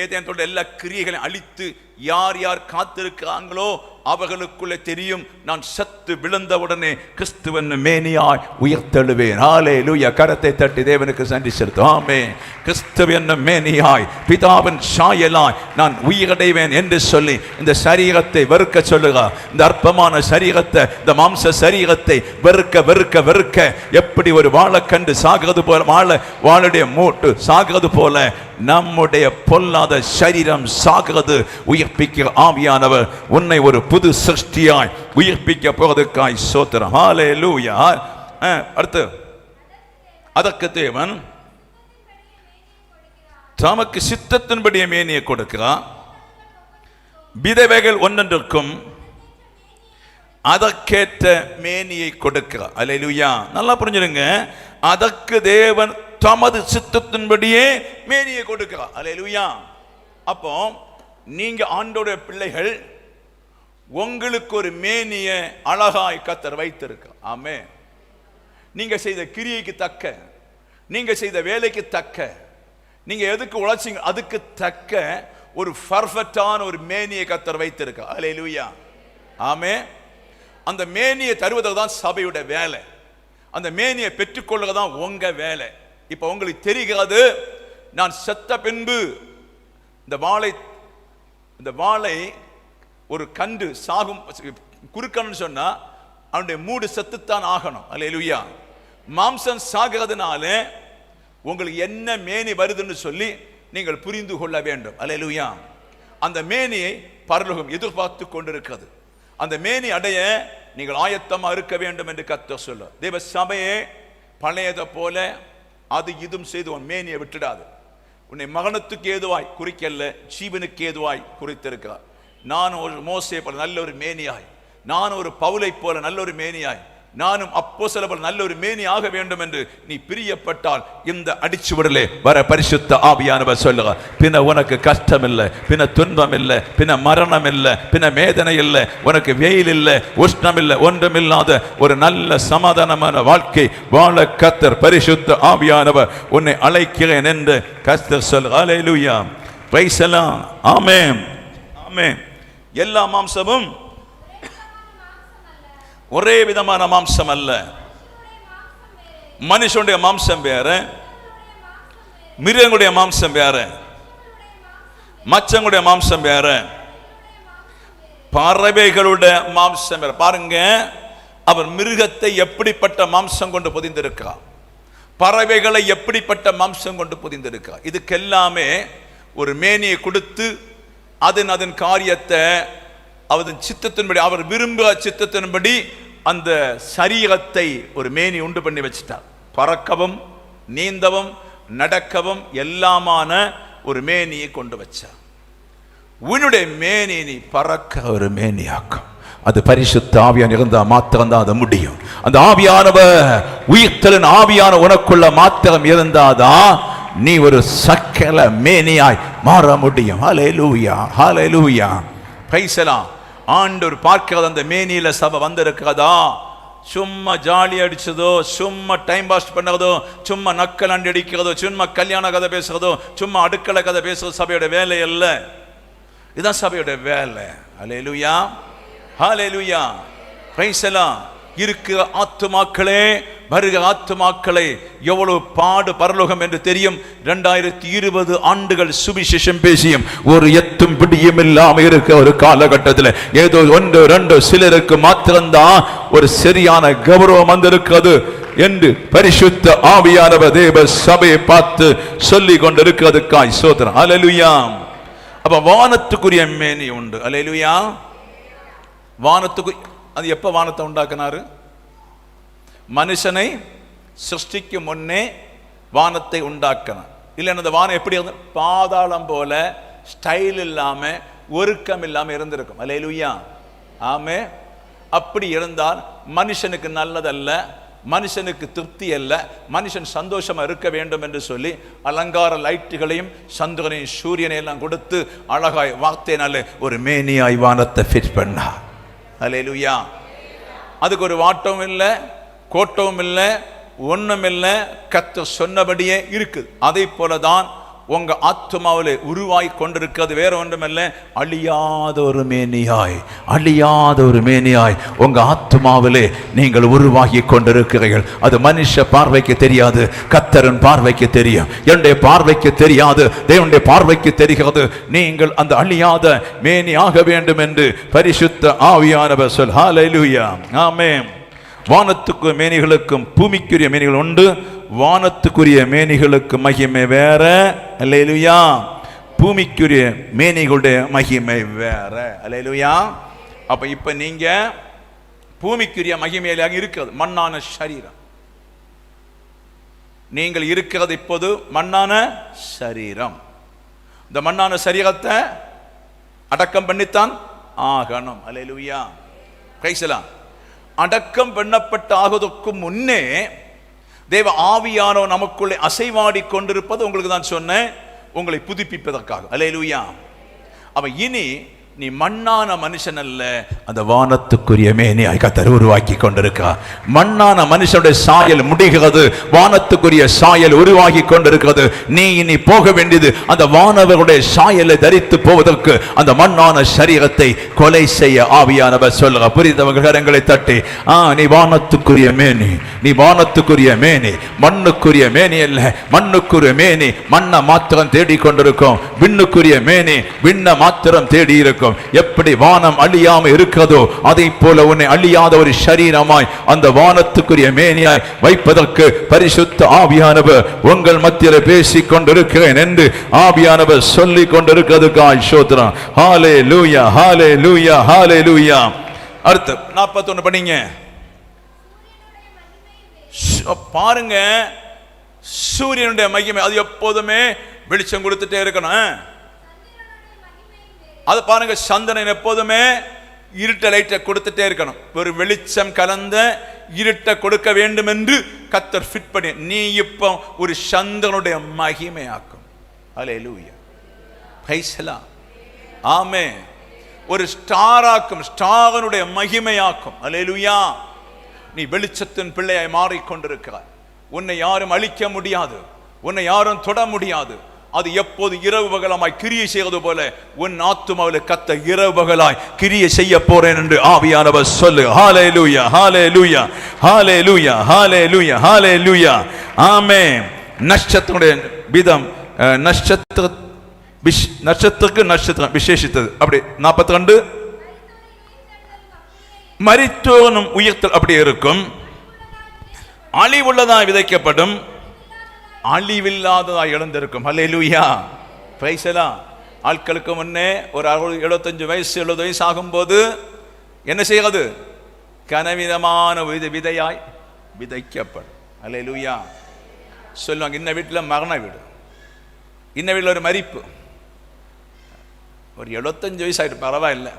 ஏதேன் தோட்ட எல்லா கிரியைகளையும் அழித்து யார் யார் காத்திருக்கிறாங்களோ அவர்களுக்குள்ளே தெரியும், நான் சத்து விழுந்தவுடனே கிறிஸ்துவன் மேனியாய் உயிர்த்தெழுவேன். ஹல்லேலூயா. கரத்தை தட்டி தேவனுக்கு நன்றி செலுத்தும். ஆமென். கிறிஸ்துவன் மேனியாய் பிதாவின் சாயலாய் நான் உயிரடைவேன் என்று சொல்லி இந்த சரீரத்தை வெறுக்க சொல்லுகிறார். இந்த அற்பமான சரீரத்தை, இந்த மாம்ச சரீரத்தை வெறுக்க வெறுக்க வெறுக்க எப்படி ஒரு வாழைக்கண்டு சாகிறது போல, வாளுடைய மூட்டு சாகிறது போல நம்முடைய பொல்லாத சரீரம் சாகிறது. உயிர்ப்பிக்கிற ஆவியானவர் உன்னை ஒரு புது சிருஷ்டியாய் உயிர்ப்பிக்க போவதற்காய் ஸ்தோத்திரம். ஹல்லேலூயா. அடுத்து அதற்கு தேவன் தமக்கு சித்தத்தின்படியே மேனியை கொடுக்கிறார். விதவைகள் ஒன்றொன்றுக்கும் அதற்கேற்ற மேனியை கொடுக்கிறார். அல்லேலூயா. நல்லா புரிஞ்சுடுங்க. அதற்கு தேவன் தமது சித்தத்தின்படியே மேனியை கொடுக்கிறார். அல்லேலூயா. அப்போ நீங்க ஆண்டோட பிள்ளைகள், உங்களுக்கு ஒரு மேனிய அழகாய் கர்த்தர் வைத்திருக்க. ஆமென். நீங்க செய்த கிரியைக்கு தக்க, நீங்க செய்த வேலைக்கு தக்க, நீங்க எதுக்கு உழைச்சிங்க அதுக்கு தக்க ஒரு பர்ஃபெக்டான ஒரு மேனியை கர்த்தர் வைத்திருக்க. அல்லேலூயா. ஆமென். அந்த மேனியை தருவதற்கு தான் சபையுடைய வேலை. அந்த மேனியை பெற்றுக்கொள்வது தான் உங்க வேலை. இப்ப உங்களுக்கு தெரிகிறது, நான் செத்த பின்பு இந்த வாளை ஒரு கண்டு சாகும் குறுக்கணும்னு சொன்னா அவனுடைய மூடு செத்துத்தான் ஆகணும். அல்லேலூயா. மாம்சம் சாகிறதுனால உங்களுக்கு என்ன மேனி வருதுன்னு சொல்லி நீங்கள் புரிந்து கொள்ள வேண்டும். அல்லேலூயா. அந்த மேனியை பரலோகம் எதிர்பார்த்து கொண்டிருக்கிறது. அந்த மேனி அடைய நீங்கள் ஆயத்தமா இருக்க வேண்டும் என்று கர்த்தர் சொல்ல. தேவ சபையே, பழையதை போல அது இதுவும் செய்து உன் மேனியை விட்டுடாது. உன்னை மகனத்துக்கு ஏதுவாய் குறிக்கல்ல, ஜீவனுக்கு ஏதுவாய் குறித்திருக்கிறார். நான் ஒரு மோசே போல நல்ல ஒரு மேனியாய், நான் ஒரு பவுலை போல நல்ல ஒரு மேனியாய், நானும் அப்போஸ்தலர் போல நல்ல ஒரு மேனி ஆக வேண்டும் என்று நீ பிரியப்பட்டால் இந்த அடிச்சுவடிலே வர பரிசுத்த ஆவியானவர் சொல்லுங்க. பின்ன உனக்கு கஷ்டம் இல்லை, பின்ன துன்பம் இல்லை, பின்ன மரணம் இல்லை, பின்ன வேதனை இல்லை, உனக்கு வெயில் இல்லை, உஷ்ணம் இல்லை, ஒன்றுமில்லாத ஒரு நல்ல சமாதானமான வாழ்க்கை வாழ கர்த்தர் பரிசுத்த ஆவியானவர் உன்னை அழைக்கிறேன் என்று கர்த்தர் சொல்லுங்க. அல்லேலூயா. Praise the lord. ஆமென். ஆமென். எல்லா மாம்சமும் ஒரே விதமான மாம்சம் அல்ல. மனுஷனுடைய மாம்சம் வேற, மிருகங்களுடைய மாம்சம் வேற, மச்சங்களுடைய மாம்சம் வேற, பறவைகளுடைய மாம்சம் வேற. பாருங்க, அவர் மிருகத்தை எப்படிப்பட்ட மாம்சம் கொண்டு பொதிந்திருக்கிறார், பறவைகளை எப்படிப்பட்ட மாம்சம் கொண்டு பொதிந்திருக்கிறார். இதுக்கெல்லாமே ஒரு மேனியை கொடுத்து அதன் காரியத்தை அவரின் சித்தத்தின்படி, அவர் விரும்புகிற சித்தத்தின்படி அந்த சரீரத்தை ஒரு மேனி உண்டு பண்ணி வச்சிட்டார். பறக்கவும் நீந்தவும் நடக்கவும் எல்லாமான ஒரு மேனியை கொண்டு வச்சார். உன்னுடைய மேனி நீ பறக்க ஒரு மேனியாக்கும். அது பரிசுத்த ஆவியான இருந்தா மாத்திரம் தான் அது முடியும். அந்த ஆவியானவர், உயிர்த்தலின் ஆவியான உனக்குள்ள மாத்திரம் இருந்தாதான் நீ ஒரு சக்கல மேனியாய் மாற முடியும். ஹல்லேலூயா. ஹல்லேலூயா. Praise the lord. ஆண்டவர் பார்க்கிறது அந்த மேனியில சபை வந்திருக்கிறதா, சும்மா ஜாலி அடிச்சதோ, சும்மா டைம் பாஸ் பண்ணதோ, சும்மா நக்கல் அண்டி அடிக்கிறதோ, சும்மா கல்யாண கதை பேசுறதோ, சும்மா அடுக்களை கதை பேசுறது சபையோட வேலை அல்ல. இதுதான் சபையோட வேலை. ஹல்லேலூயா. ஹல்லேலூயா. Praise the lord. இருக்கிற ஆத்துமாக்களே, வருகிற ஆத்துமாக்களை எவ்வளவு பாடு பரலோகம் என்று தெரியும். 2020 ஆண்டுகள் சுவிசேஷம் பேசியும் ஒரு எத்தும் பிடியும் இல்லாம இருக்க ஒரு காலகட்டத்தில் ஏதோ ஒன்று ரெண்டு சிலருக்கு மாத்திரம்தான் ஒரு சரியான கௌரவம் வந்திருக்கிறது என்று பரிசுத்த ஆவியானவர் தேவ சபையை பார்த்து சொல்லிக் கொண்டிருக்கிறதுக்காய் ஸ்தோத்திரம். அல்லேலூயா. அப்ப வானத்துக்குரிய மேனி உண்டு. அல்லேலூயா. வானத்துக்கு அது எப்ப வானத்தை உண்டாக்குனாரு? மனுஷனை சிருஷ்டிக்கு முன்னே வானத்தை உண்டாக்கினார். இல்லைன்னா அந்த வானம் எப்படி இருந்து பாதாளம் போல ஸ்டைல் இல்லாம ஒருக்கம் இல்லாம இருந்திருக்கும். அல்லேலூயா. ஆமே. அப்படி இருந்தால் மனுஷனுக்கு நல்லதல்ல, மனுஷனுக்கு திருப்தி அல்ல. மனுஷன் சந்தோஷமா இருக்க வேண்டும் என்று சொல்லி அலங்கார லைட்டுகளையும் சந்திரனையும் சூரியனை எல்லாம் கொடுத்து அழகாய் வார்த்தையினாலே ஒரு மேனியாய் வானத்தை ஃபிட் பண்ணார். அல்லேலூயா. அதுக்கு ஒரு வாட்டமும் இல்லை, கோட்டமும் இல்லை, ஒண்ணும் இல்லை. கர்த்தர் சொன்னபடியே இருக்குது. அதே போலதான் உங்க ஆத்துமாவிலே உருவாய் கொண்டிருக்கிறது. வேற ஒன்றுமில்லை, அழியாத ஒரு மேனியாய், அழியாத ஒரு மேனியாய் உங்க ஆத்துமாவிலே நீங்கள் உருவாகி கொண்டிருக்கிறீர்கள். அது மனுஷ பார்வைக்கு தெரியாது, கர்த்தரின் பார்வைக்கு தெரியும். என்னுடைய பார்வைக்கு தெரியாது, தேவனுடைய பார்வைக்கு தெரிகிறது. நீங்கள் அந்த அழியாத மேனி ஆக வேண்டும் என்று பரிசுத்த ஆவியானவர் சொல். ஹல்லேலூயா. ஆமென். வானத்துக்கு மேனிகளுக்கும் பூமிக்குரிய மேனிகள் உண்டு. வானத்துக்குரிய மேனிகளுக்கு மகிமை வேற. அல்லேலூயா. பூமிக்குரிய மேனிகளுடைய மகிமை வேற. அல்லேலூயா. அப்ப இப்ப நீங்க பூமிக்குரிய மகிமையில இருக்கிறது மண்ணான சரீரம். நீங்கள் இருக்கிறது இப்போது மண்ணான சரீரம். இந்த மண்ணான சரீரத்தை அடக்கம் பண்ணித்தான் ஆகணும். அல்லேலூயா. Praise the lord. அடக்கம் பண்ணப்பட்ட ஆகுவதற்கு முன்னே தேவ ஆவியானோ நமக்குள்ளே அசைவாடி கொண்டிருப்பது உங்களுக்கு தான் சொன்னேன், உங்களை புதுப்பிப்பதற்காக. அல்லேலூயா. அவ இனி நீ மண்ணான மனுஷன் அல்ல, அந்த வானத்துக்குரிய மேனியாய் கர்த்தர் உருவாக்கி கொண்டிருக்கிறார். மண்ணான மனுஷனுடைய சாயல் முடிகிறது, வானத்துக்குரிய சாயல் உருவாகி கொண்டிருக்கிறது. நீ இனி போக வேண்டியது அந்த வானவருடைய சாயலை தரித்து போவதற்கு அந்த மண்ணான சரீரத்தை கொலை செய்ய ஆவியானவர் சொல்லுங்க. புரிந்தவங்க கரங்களை தட்டி, நீ வானத்துக்குரிய மேனி, நீ வானத்துக்குரிய மேனி, மண்ணுக்குரிய மேனி அல்ல. மண்ணுக்குரிய மேனி மண்ணை மாத்திரம் தேடி கொண்டிருக்கும், விண்ணுக்குரிய மேனி விண்ண மாத்திரம் தேடி இருக்கும். எப்படி வானம் அழியாம இருக்கிறதோ அதை போல உன்னை அழியாத ஒரு சரீரமாய் அந்த வானத்துக்குரிய மேனியாய் வைப்பதற்கு பரிசுத்த ஆவியானவர் உங்கள் மத்தியில் பேசிக் கொண்டிருக்கிறேன் என்று ஆவியானவர் சொல்லிக் கொண்டிருக்கிறதுக்காய் ஸ்தோத்திரம். ஹல்லேலூயா, ஹல்லேலூயா, ஹல்லேலூயா. அடுத்து 41 படிங்க. பாருங்க, சூரியனுடைய மகிமை அது எப்போதுமே வெளிச்சம் கொடுத்துட்டே இருக்கணும். அது பாருங்க, சந்திரன் எப்போதுமே இருட்ட லைட்டை கொடுத்துட்டே இருக்கணும். ஒரு வெளிச்சம் கலந்த இருட்டை கொடுக்க வேண்டும் என்று கர்த்தர் ஃபிட் பண்ணி, நீ இப்போ ஒரு சந்திரனுடைய மகிமையாக்கும். ஹல்லேலூயா, பிரைஸ் தி லார்ட், ஆமென். ஒரு ஸ்டாராக்கும், ஸ்டாரனுடைய மகிமையாக்கும். ஹல்லேலூயா. நீ வெளிச்சத்தின் பிள்ளையாய் மாறிக்கொண்டிருக்கிறாய். உன்னை யாரும் அழிக்க முடியாது, உன்னை யாரும் தொட முடியாது. அது எப்போது இரவு பகலமாய் கிரியை செய்வது போல உன் ஆத்துமாவில் கர்த்தர் இரவு பகலாய் கிரியை செய்ய போறேன் என்று ஆவியானவர் சொல்லு. ஹல்லேலூயா, ஹல்லேலூயா, ஹல்லேலூயா, ஹல்லேலூயா, ஹல்லேலூயா, ஆமென். நட்சத்திரனுடைய விதம், நட்சத்திரத்துக்கு நட்சத்திரம் விசேஷித்தது. அப்படி 42 மரித்தோனும் உயிர்த்தல் அப்படி இருக்கும். அழிவுள்ளதாய் விதைக்கப்படும், அழிவில்லாததாய் எழுந்திருக்கும். ஹல்லேலூயா, பிரைஸ் தி லார்ட். ஆட்களுக்கு முன்னே ஒரு 75 வயசு 70 வயசு ஆகும்போது என்ன செய்கிறது? கனவிதமான விதையாய் விதைக்கப்படும். ஹல்லேலூயா. சொல்லுவாங்க, இன்ன வீட்டில் மரண வீடு, இன்ன வீட்டில் ஒரு மரிப்பு. ஒரு 75 வயசு ஆகிட்டு பரவாயில்லை,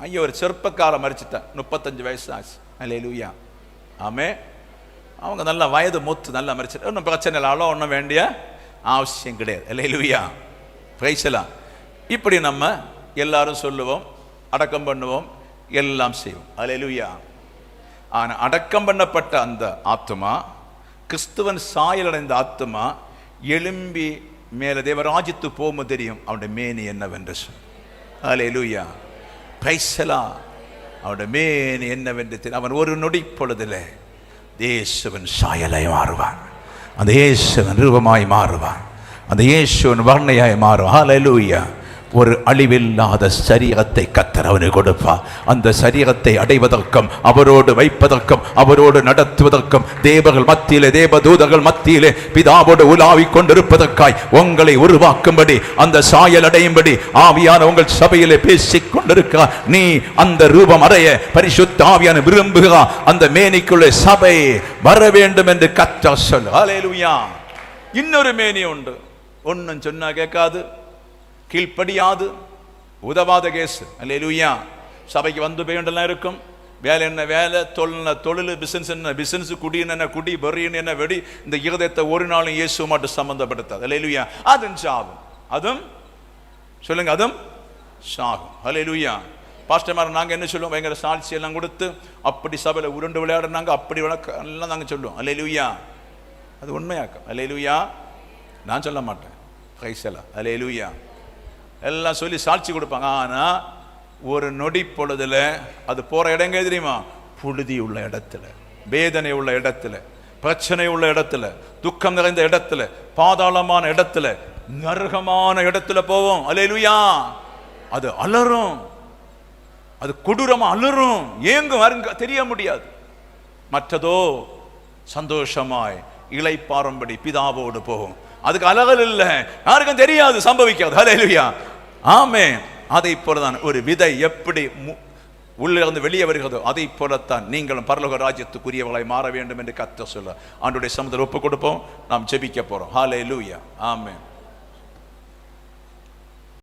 ஐயோ ஒரு சிற்பக்காரன் மரிச்சிட்டான், 35 வயசு ஆச்சு. ஹல்லேலூயா, ஆமே. அவங்க நல்ல வயது மூத்து நல்லா மரிச்சிட்டு ஒன்றும் பிரச்சனை இல்லை, அவ்வளோ ஒன்றும் வேண்டிய அவசியம் கிடையாது. ஹல்லேலூயா, பிரைஸ் தி லார்ட். இப்படி நம்ம எல்லாரும் சொல்லுவோம், அடக்கம் பண்ணுவோம், எல்லாம் செய்வோம். ஹல்லேலூயா. ஆனால் அடக்கம் பண்ணப்பட்ட அந்த ஆத்மா, கிறிஸ்துவன் சாயல் அடைந்த ஆத்மா எழும்பி மேலே தேவராஜ்யத்து போகும் தெரியும் அவனுடைய மேனி என்னவென்று சொல். ஹல்லேலூயா, பிரைஸ் தி லார்ட். அவனுடைய மேனி என்னவென்று தெரியும். அவன் ஒரு நொடி பொழுதில் இயேசுவின் சாயலை மாறுவான், அந்த இயேசுவின் ரூபமாய் மாறுவான், அந்த இயேசுவின் வர்ணையாய் மாறுவான். ஹல்லேலூயா. ஒரு அழிவில்லாத சரீரத்தை கர்த்தர் அவனுக்கு கொடுப்பார். அந்த சரீரத்தை அடைவதற்கும் அவரோடு வைப்பதற்கும் அவரோடு நடத்துவதற்கும் தேவர்கள் மத்தியிலே, தேவதூதர்கள் மத்தியிலே பிதாவோடு உலாவிக் கொண்டிருப்பதற்காய் உங்களை உருவாக்கும்படி, அந்த சாயல் அடையும்படி ஆவியான உங்கள் சபையிலே பேசிக் கொண்டிருக்கிறார். நீ அந்த ரூபம் அடைய பரிசுத்த ஆவியான விரும்புகிறார். அந்த மேனிக்குள்ளே சபை வர வேண்டும் என்று கர்த்தர் சொல்ல. ஹல்லேலூயா. இன்னொரு மேனி உண்டு, ஒன்னும் சொன்னா கேட்காது, கீழ்ப்படியாது, உதவாத கேஸ். அல்லேலூயா. சபைக்கு வந்து போயெல்லாம் இருக்கும். வேலை என்ன வேலை, தொழில், பிசினஸ் என்ன பிசினஸ், குடின்னு என்ன குடி, வெறின்னு என்ன வெடி. இந்த இருதயத்தை ஒரு நாளும் இயேசு மட்டும் சம்பந்தப்படுத்தாது. அல்லேலூயா. அதுவும் சாகும், அதுவும் சொல்லுங்க, அதுவும் சாகும். அல்லேலூயா. பாஸ்டர்மார் நாங்கள் என்ன சொல்லுவோம், பயங்கர சாட்சி எல்லாம் கொடுத்து அப்படி சபையில் உருண்டு விளையாடுறாங்க, அப்படி எல்லாம் நாங்கள் சொல்லுவோம். அல்லேலூயா. அது உண்மையாக்கும். அல்லேலூயா. நான் சொல்ல மாட்டேன். Praise the lord. அல்லேலூயா. எல்லாம் சொல்லி சாட்சி கொடுப்பாங்க. ஆனால் ஒரு நொடி பொழுதுல அது போகிற இடங்க தெரியுமா? புழுதி உள்ள இடத்துல, வேதனை உள்ள இடத்துல, பிரச்சனை உள்ள இடத்துல, துக்கம் நிறைந்த இடத்துல, பாதாளமான இடத்துல, நரகமான இடத்துல போவோம். அல்லேலூயா. அது அலறும், அது கொடூரமா அலறும், ஏங்கும், தெரிய முடியாது. மற்றதோ சந்தோஷமாய் இளைப்பாறும்படி பிதாவோடு போகும். அதுக்கு அலகல் இல்லை, யாருக்கும் தெரியாது, சம்பவிக்காது. ஹல்லேலூயா, ஆமென். அதை போலதான் ஒரு விதை எப்படி உள்ளே இருந்து வெளியே வருகிறதோ அதை போலத்தான் நீங்களும் பரலோக ராஜ்யத்துக்குரியவர்களாய் மாற வேண்டும் என்று கர்த்தர் சொல்ல. ஆண்டவருடைய சமூகத்தில் ஒப்பு கொடுப்போம். நாம் ஜெபிக்க போறோம். ஹல்லேலூயா, ஆமென்.